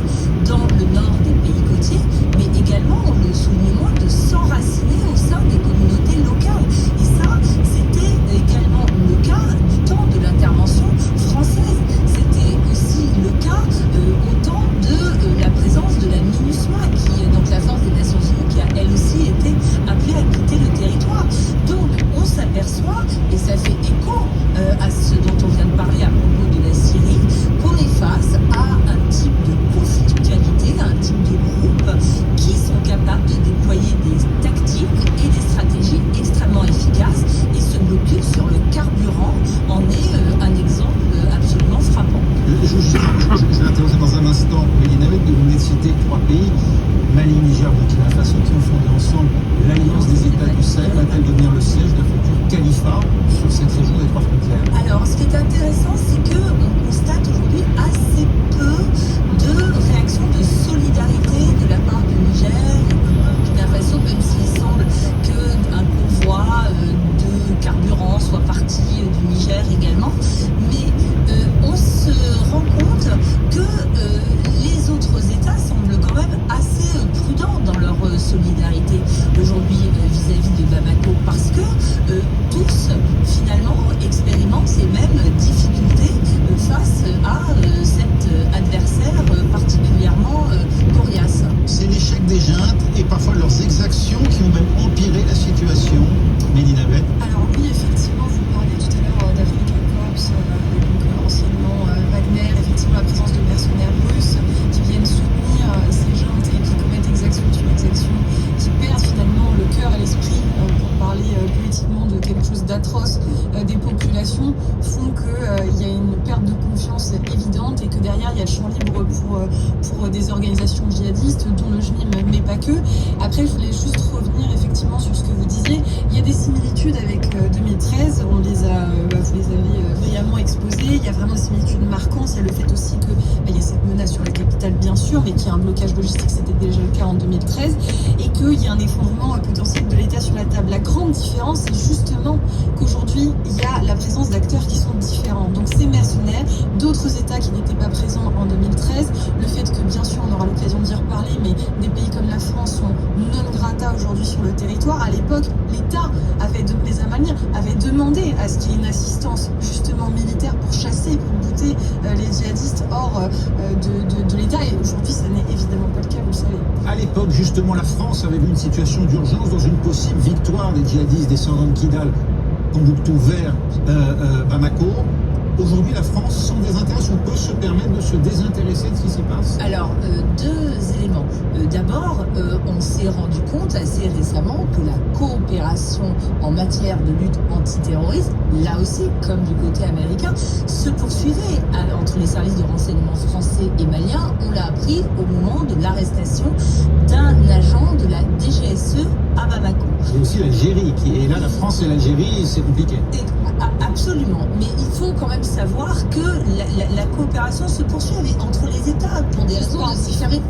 dans le nord des pays côtiers, mais également, on le souligne moins, de s'enraciner au sein des communautés locales. Et ça, c'était également le cas du temps de l'intervention française. C'était aussi le cas au temps de la présence de la MINUSMA, donc la force des Nations Unies, qui a elle aussi été appelée à quitter le territoire. Donc on s'aperçoit, et ça fait écho à ce dont on vient de parler à propos de la Syrie, qu'on est face à un type de conflictualité, un type de groupe qui sont capables de déployer des tactiques et des stratégies extrêmement efficaces. Et ce blocus sur le carburant en est un exemple absolument frappant. Je vais interroger dans un instant Mélina Abed, vous venez de citer 3 pays, Mali, Niger, Burkina Faso, qui ont fondé ensemble l'Alliance des États du Sahel. Va-t-elle devenir le siège d'un futur califat sur cette région des 3 frontières? Alors, ce qui est intéressant, c'est qu'on constate aujourd'hui assez peu de réactions de solidarité de la part du Niger et du Burkina Faso, même s'il semble qu'un convoi de carburant soit parti du Niger également. Mais on se rend compte que les autres États semblent quand même assez prudents dans leur solidarité aujourd'hui vis-à-vis de Bamako, parce que tous finalement expérimentent ces mêmes difficultés face à cet adversaire particulièrement coriace. C'est l'échec des juntes et parfois leurs exactions qui ont même empiré la situation. Mélina Abed. Alors oui, effectivement, vous parliez tout à l'heure d'Africa Corps, donc anciennement Wagner, effectivement la présence de mercenaires russes qui viennent soutenir ces juntes et qui commettent exaction sur exaction, qui perdent finalement le cœur et l'esprit, pour parler politiquement de quelque chose d'atroce, des populations, font qu'il y a une perte de confiance évidente et que derrière il y a le champ libre pour des organisations djihadistes, dont le JNIM, mais pas que. Après, je voulais juste revenir effectivement sur ce que vous disiez. Il y a des similitudes avec 2013, vous les avez brillamment exposées. Il y a vraiment des similitudes marquantes. Il y a le fait aussi qu'il y a cette menace sur la capitale, bien sûr, mais qu'il y a un blocage logistique, c'était déjà le cas en 2013, et qu'il y a un effondrement potentiel de l'État sur la table. La grande différence, c'est justement qu'aujourd'hui, il y a la présence d'acteurs qui sont différents. Donc ces mercenaires, d'autres États qui n'étaient pas présents en 2013, le fait que, bien sûr, on aura l'occasion d'y reparler, mais des pays comme la France sont non grata aujourd'hui sur le territoire. À l'époque, l'État les Amaliens avaient demandé à ce qu'il y ait une assistance justement militaire pour chasser, pour buter les djihadistes hors de l'État, et aujourd'hui ça n'est évidemment pas le cas, vous le savez. À l'époque, justement, la France avait vu une situation d'urgence dans une possible victoire des djihadistes descendants de Kidal, Tombouctou vers Bamako. Aujourd'hui, la France, sans désintérêt, on peut se permettre de se désintéresser de ce qui s'y passe? Alors, 2 éléments. D'abord, on s'est rendu compte assez récemment que la coopération en matière de lutte antiterroriste, là aussi, comme du côté américain, se poursuivait entre les services de renseignement français et maliens. On l'a appris au moment de l'arrestation d'un agent de la DGSE à Bamako. C'est aussi l'Algérie qui est là, la France et l'Algérie, c'est compliqué. Et Absolument, mais il faut quand même savoir que la coopération se poursuit entre les États pour des raisons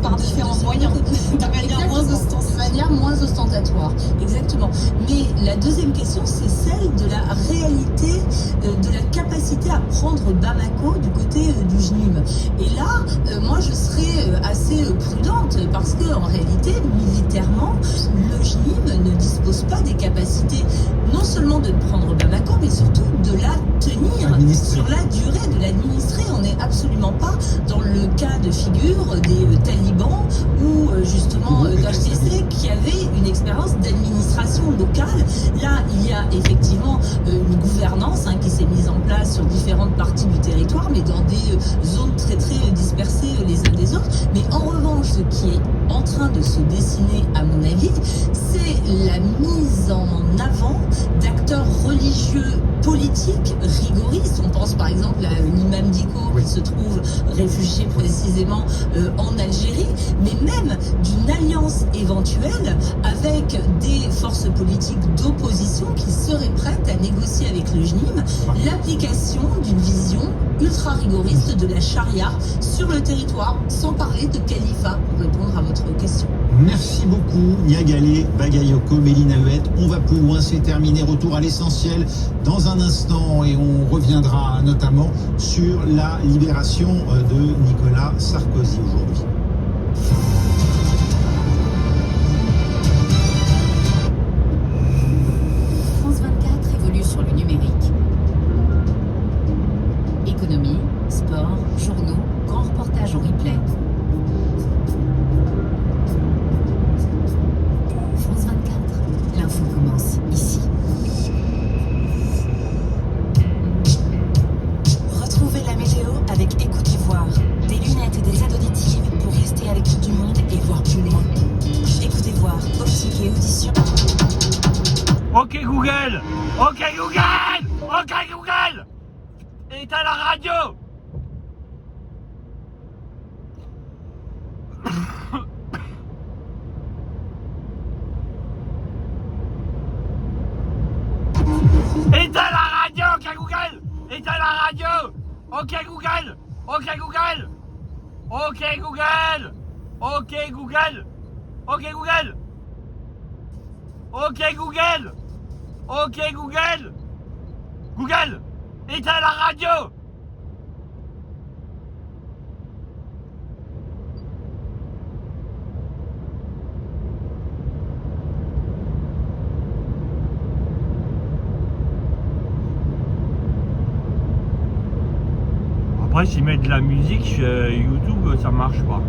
par différents moyens, de manière moins ostentatoire. Exactement. Mais la deuxième question, c'est celle de la réalité, de la capacité à prendre Bamako du côté du JNIM. Et là, moi, je serais assez prudente parce que en réalité, militairement, le JNIM ne dispose pas des capacités non seulement de prendre Bamako, mais surtout de la tenir sur la durée, de l'administrer. On n'est absolument pas dans le cas de figure des talibans ou justement d'HTC qui avaient une expérience d'administration locale. Là, il y a effectivement une gouvernance qui s'est mise en place sur différentes parties du territoire, mais dans des zones très très dispersées les uns des autres. Mais en revanche, ce qui est en train de se dessiner, à mon avis, c'est la mise en avant d'acteurs religieux politiques rigoristes. On pense par exemple à l'imam Dicko qui se trouve réfugié précisément en Algérie, mais même d'une alliance éventuelle avec des forces politiques d'opposition qui seraient prêtes à négocier avec le JNIM l'application d'une vision ultra rigoriste de la charia sur le territoire, sans parler de califat, pour répondre à votre question. Merci beaucoup, Niagale Bagayoko, Mélina Huette. On va plus loin, c'est terminé. Retour à l'essentiel dans un instant et on reviendra notamment sur la libération de Nicolas Sarkozy aujourd'hui. France 24 évolue sur le numérique. Économie, sport, journaux, grands reportages en replay. France 24, l'info commence ici. Retrouvez la météo avec Écoutez Voir. Des lunettes et des aides auditives pour rester à l'écoute du monde et voir plus loin. Écoutez Voir, optique et audition. Ok Google, ok Google, ok Google, éteins la radio. Éteins la radio, ok Google. Éteins la radio. Ok Google. Ok Google. Ok Google. Ok Google. Ok Google. Ok Google. Ok Google. Google. Éteins la radio. Après, s'ils mettent de la musique sur YouTube, ça marche pas.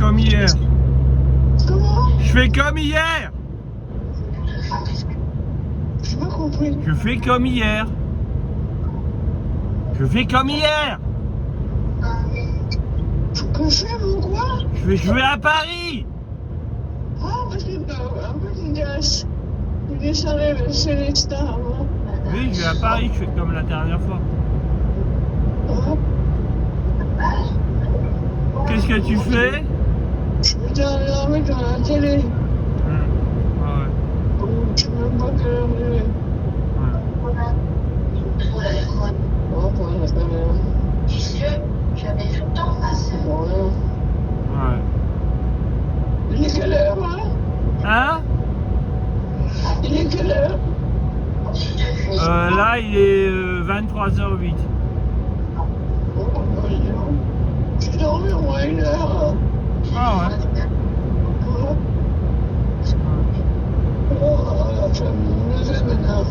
comme hier. Comment? Je fais comme hier. J'ai pas compris. Je fais comme hier. Je fais comme hier. Que je fais mon quoi? Je vais à Paris. Ah, parce que un petit gaz. Il descendait le Célestin avant. Oui, je vais à Paris, je fais comme la dernière fois. Qu'est-ce que tu fais? Je me regarder dans la télé. Ah ouais. Je sais même pas quelle heure il est. Oh, pas la peine. Ouais. Il est quelle heure, hein? Hein? Il est quelle heure? Là, il est 23h08. Oh, bah, j'ai dormi au moins 1 heure. Ah ouais. Oh, la famille, me lève maintenant.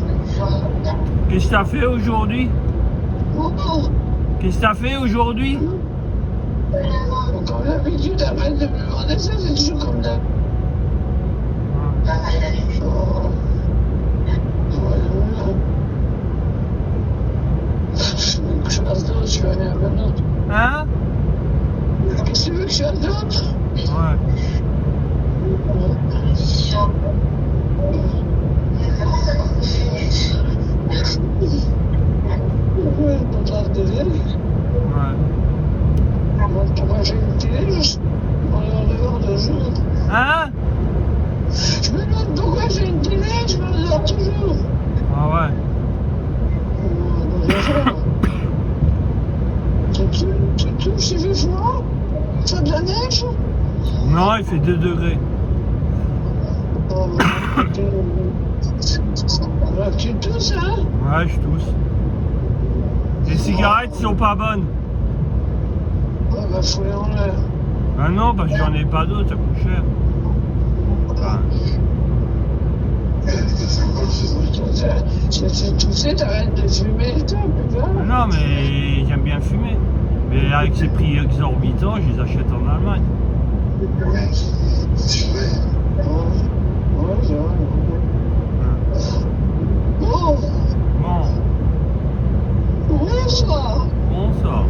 Qu'est-ce que t'as fait aujourd'hui? Oh, Qu'est-ce que t'as fait aujourd'hui? comme d'habitude, arrête de me demander ça, c'est toujours comme ça. Je fasse d'autre, je vais aller à un autre. Hein? Qu'est-ce que tu veux que je fasse d'autre? Ouais. Ouais, pour la télé. Ouais. Pourquoi j'ai une télé? Je me dehors de jour. Hein? Je me demande pourquoi j'ai une télé, je me dehors toujours. Ah ouais. Tu touches, il fait froid? Ça de la neige? Non, il fait 2 degrés. Tu tousses, hein? Ouais, je tousse. Les cigarettes sont pas bonnes. Ah bah, faut les en l'air. Ah non, parce que j'en ai pas d'autres, ça coûte cher. Ah. C'est toussé, t'arrêtes de fumer et tout, putain. Ah non, mais j'aime bien fumer. Mais avec ces prix exorbitants, je les achète en Allemagne. Ouais, c'est vrai. Bon. Bon, Bonsoir. bonsoir.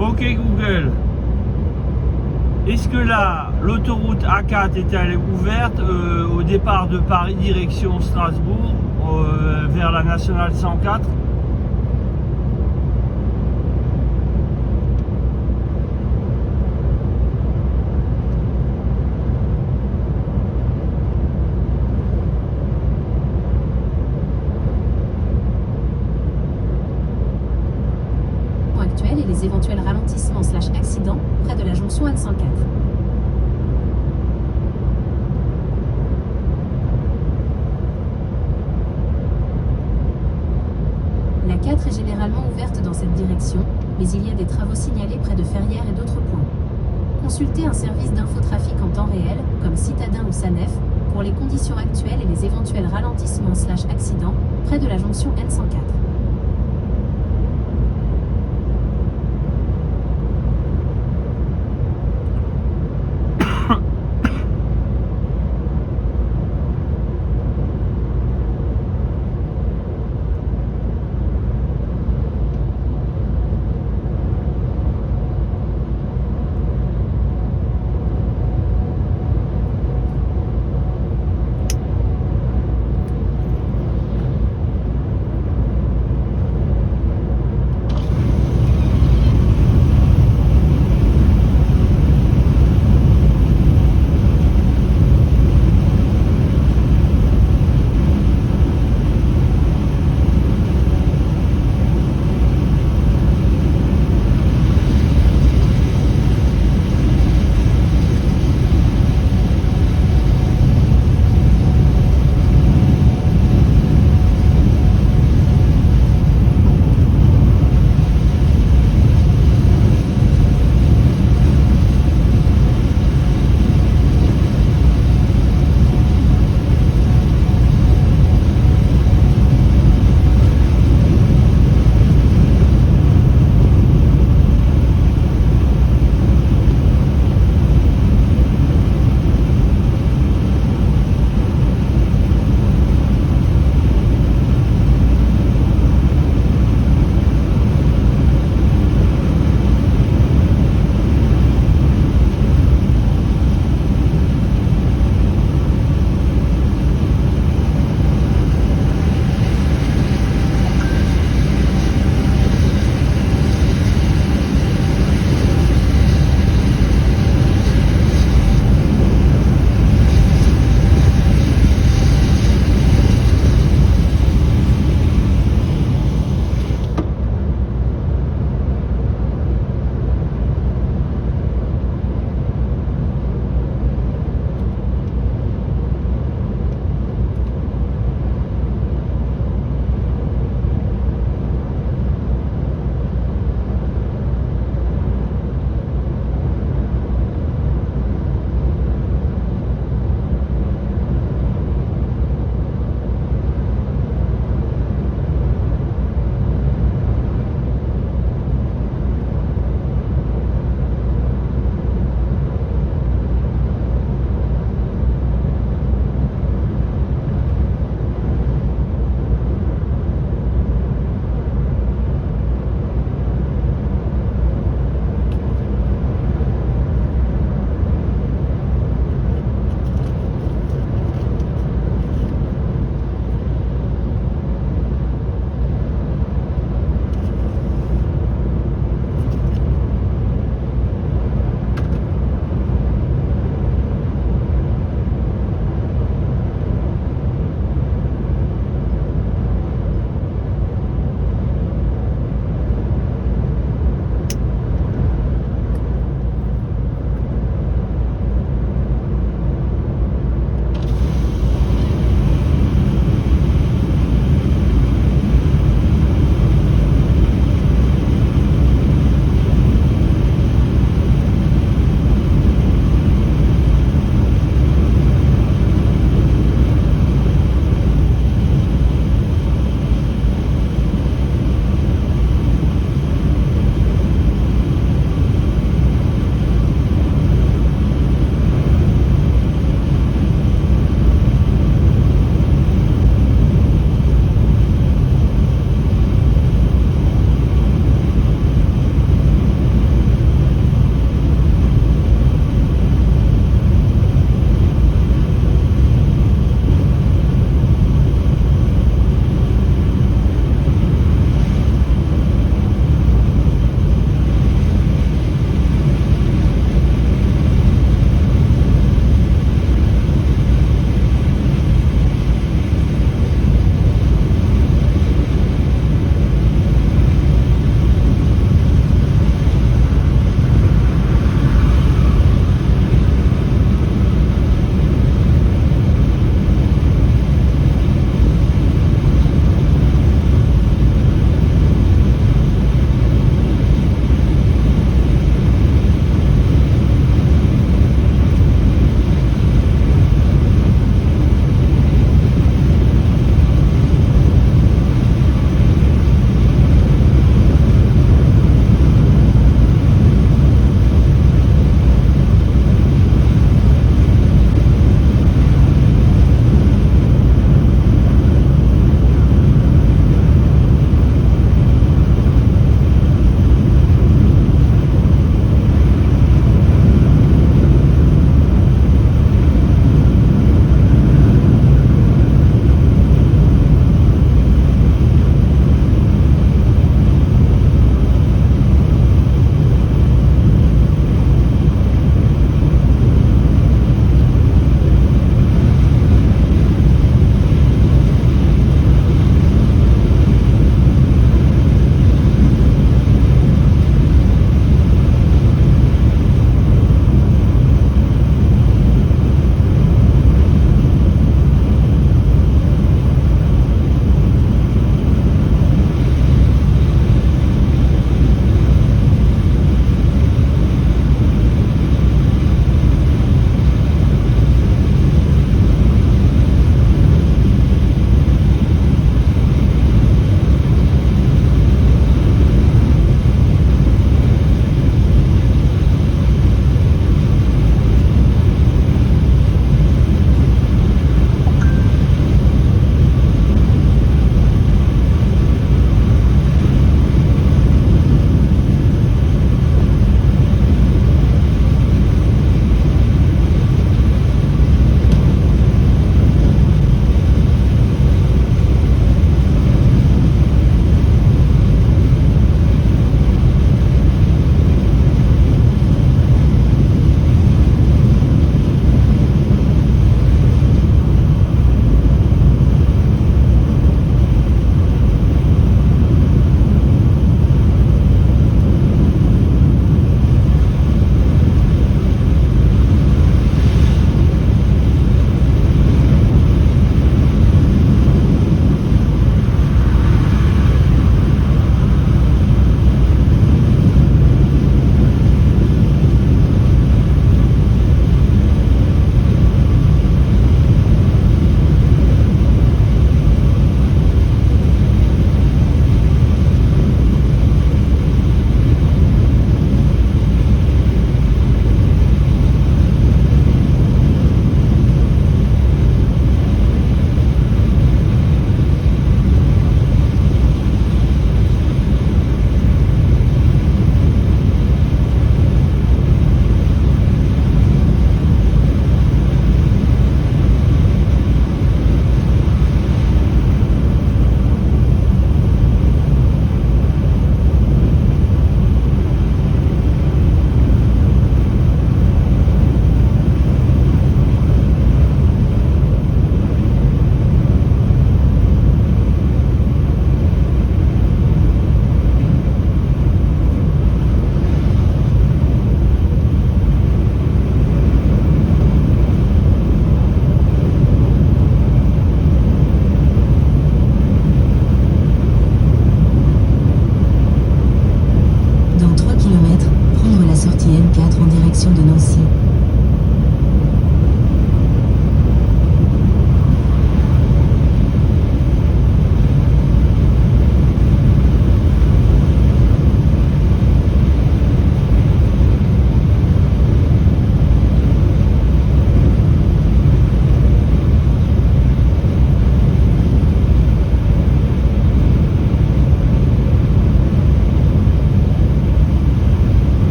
Ok Google, est-ce que là, l'autoroute A4 est-elle ouverte au départ de Paris direction Strasbourg vers la nationale 104? Actuel et les éventuels ralentissements/accidents près de la jonction N104. La 4 est généralement ouverte dans cette direction, mais il y a des travaux signalés près de Ferrières et d'autres points. Consultez un service d'infotrafic en temps réel, comme Citadin ou Sanef, pour les conditions actuelles et les éventuels ralentissements/accidents près de la jonction N104.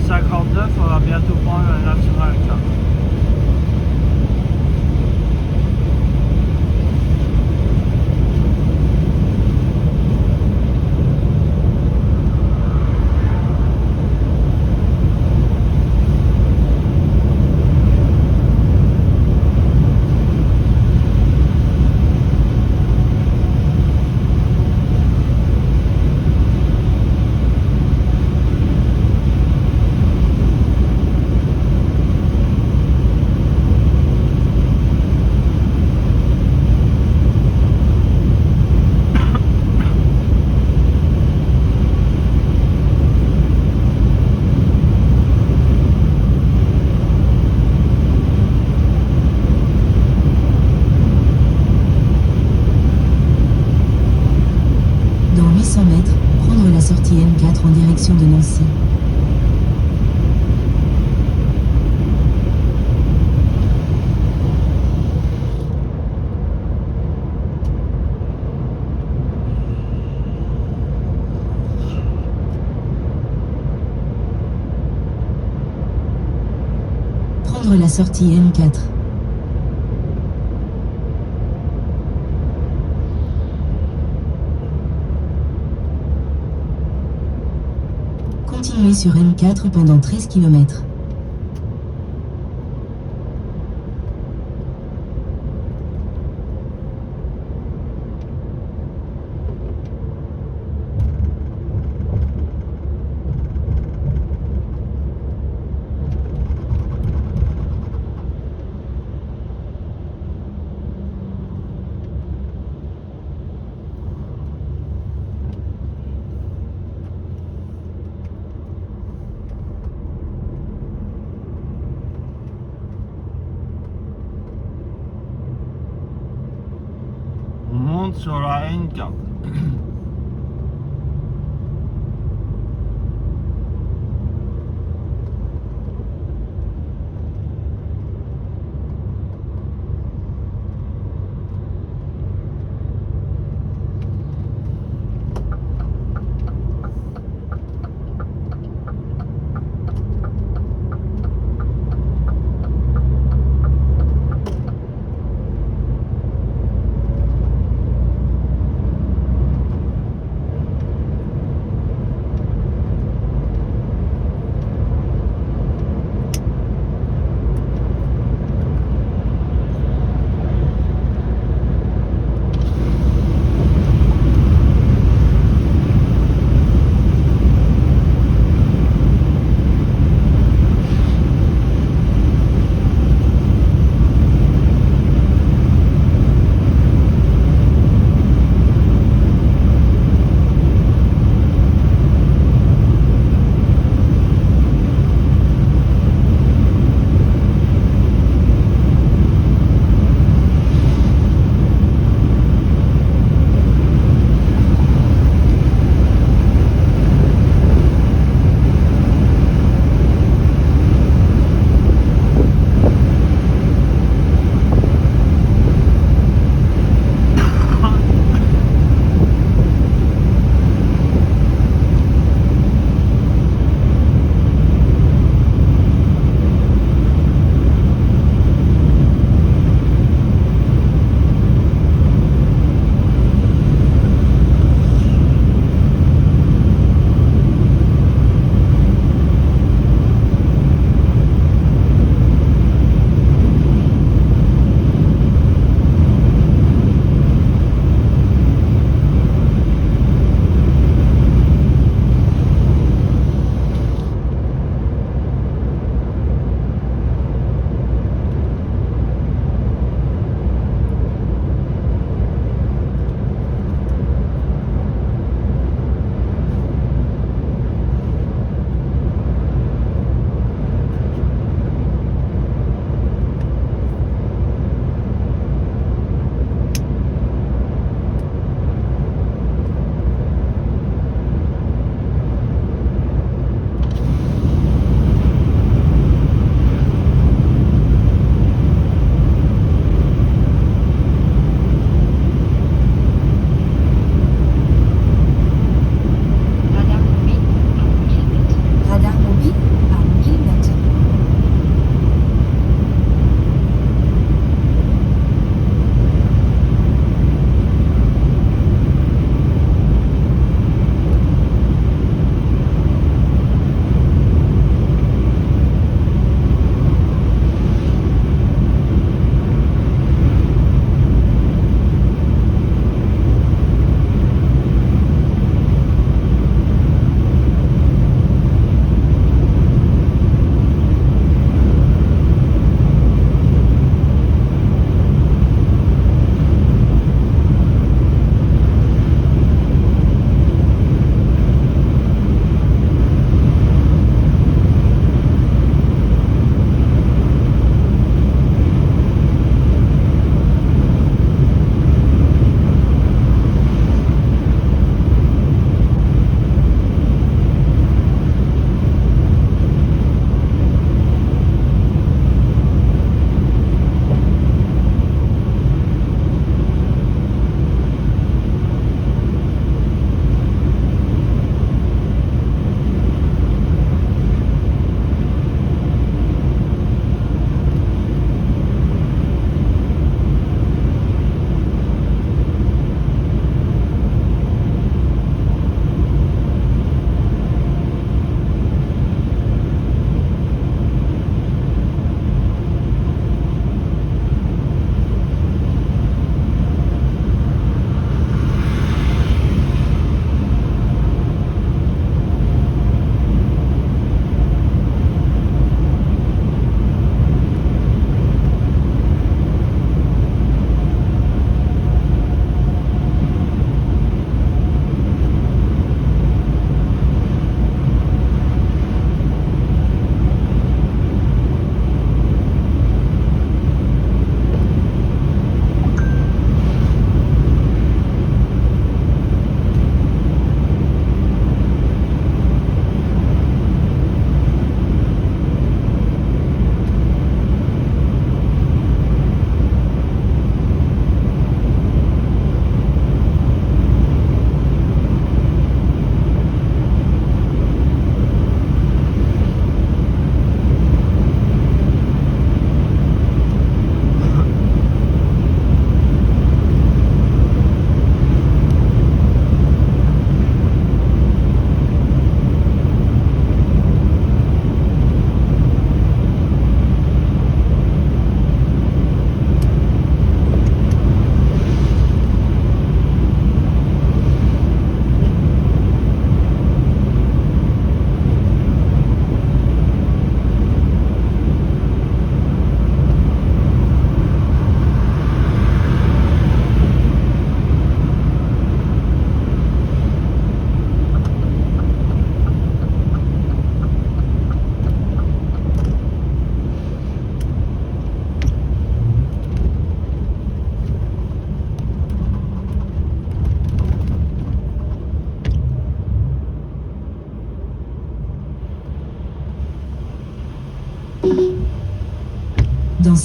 10h59, on va bientôt prendre la nationale 4. Dans 800 mètres, prendre la sortie N4 en direction de Nancy. Prendre la sortie N4. Continuez sur N4 pendant 13 km. On monte sur la N4.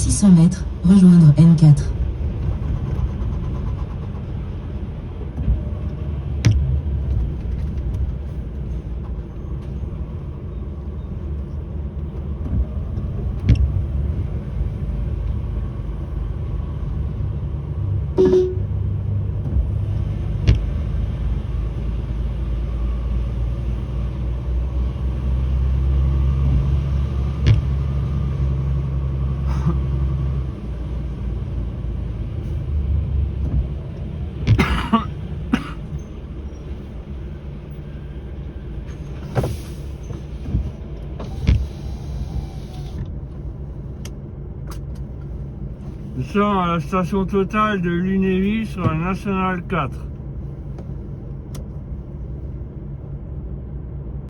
600 mètres, rejoindre N4. Nous sommes à la station Total de Lunéville sur la Nationale 4.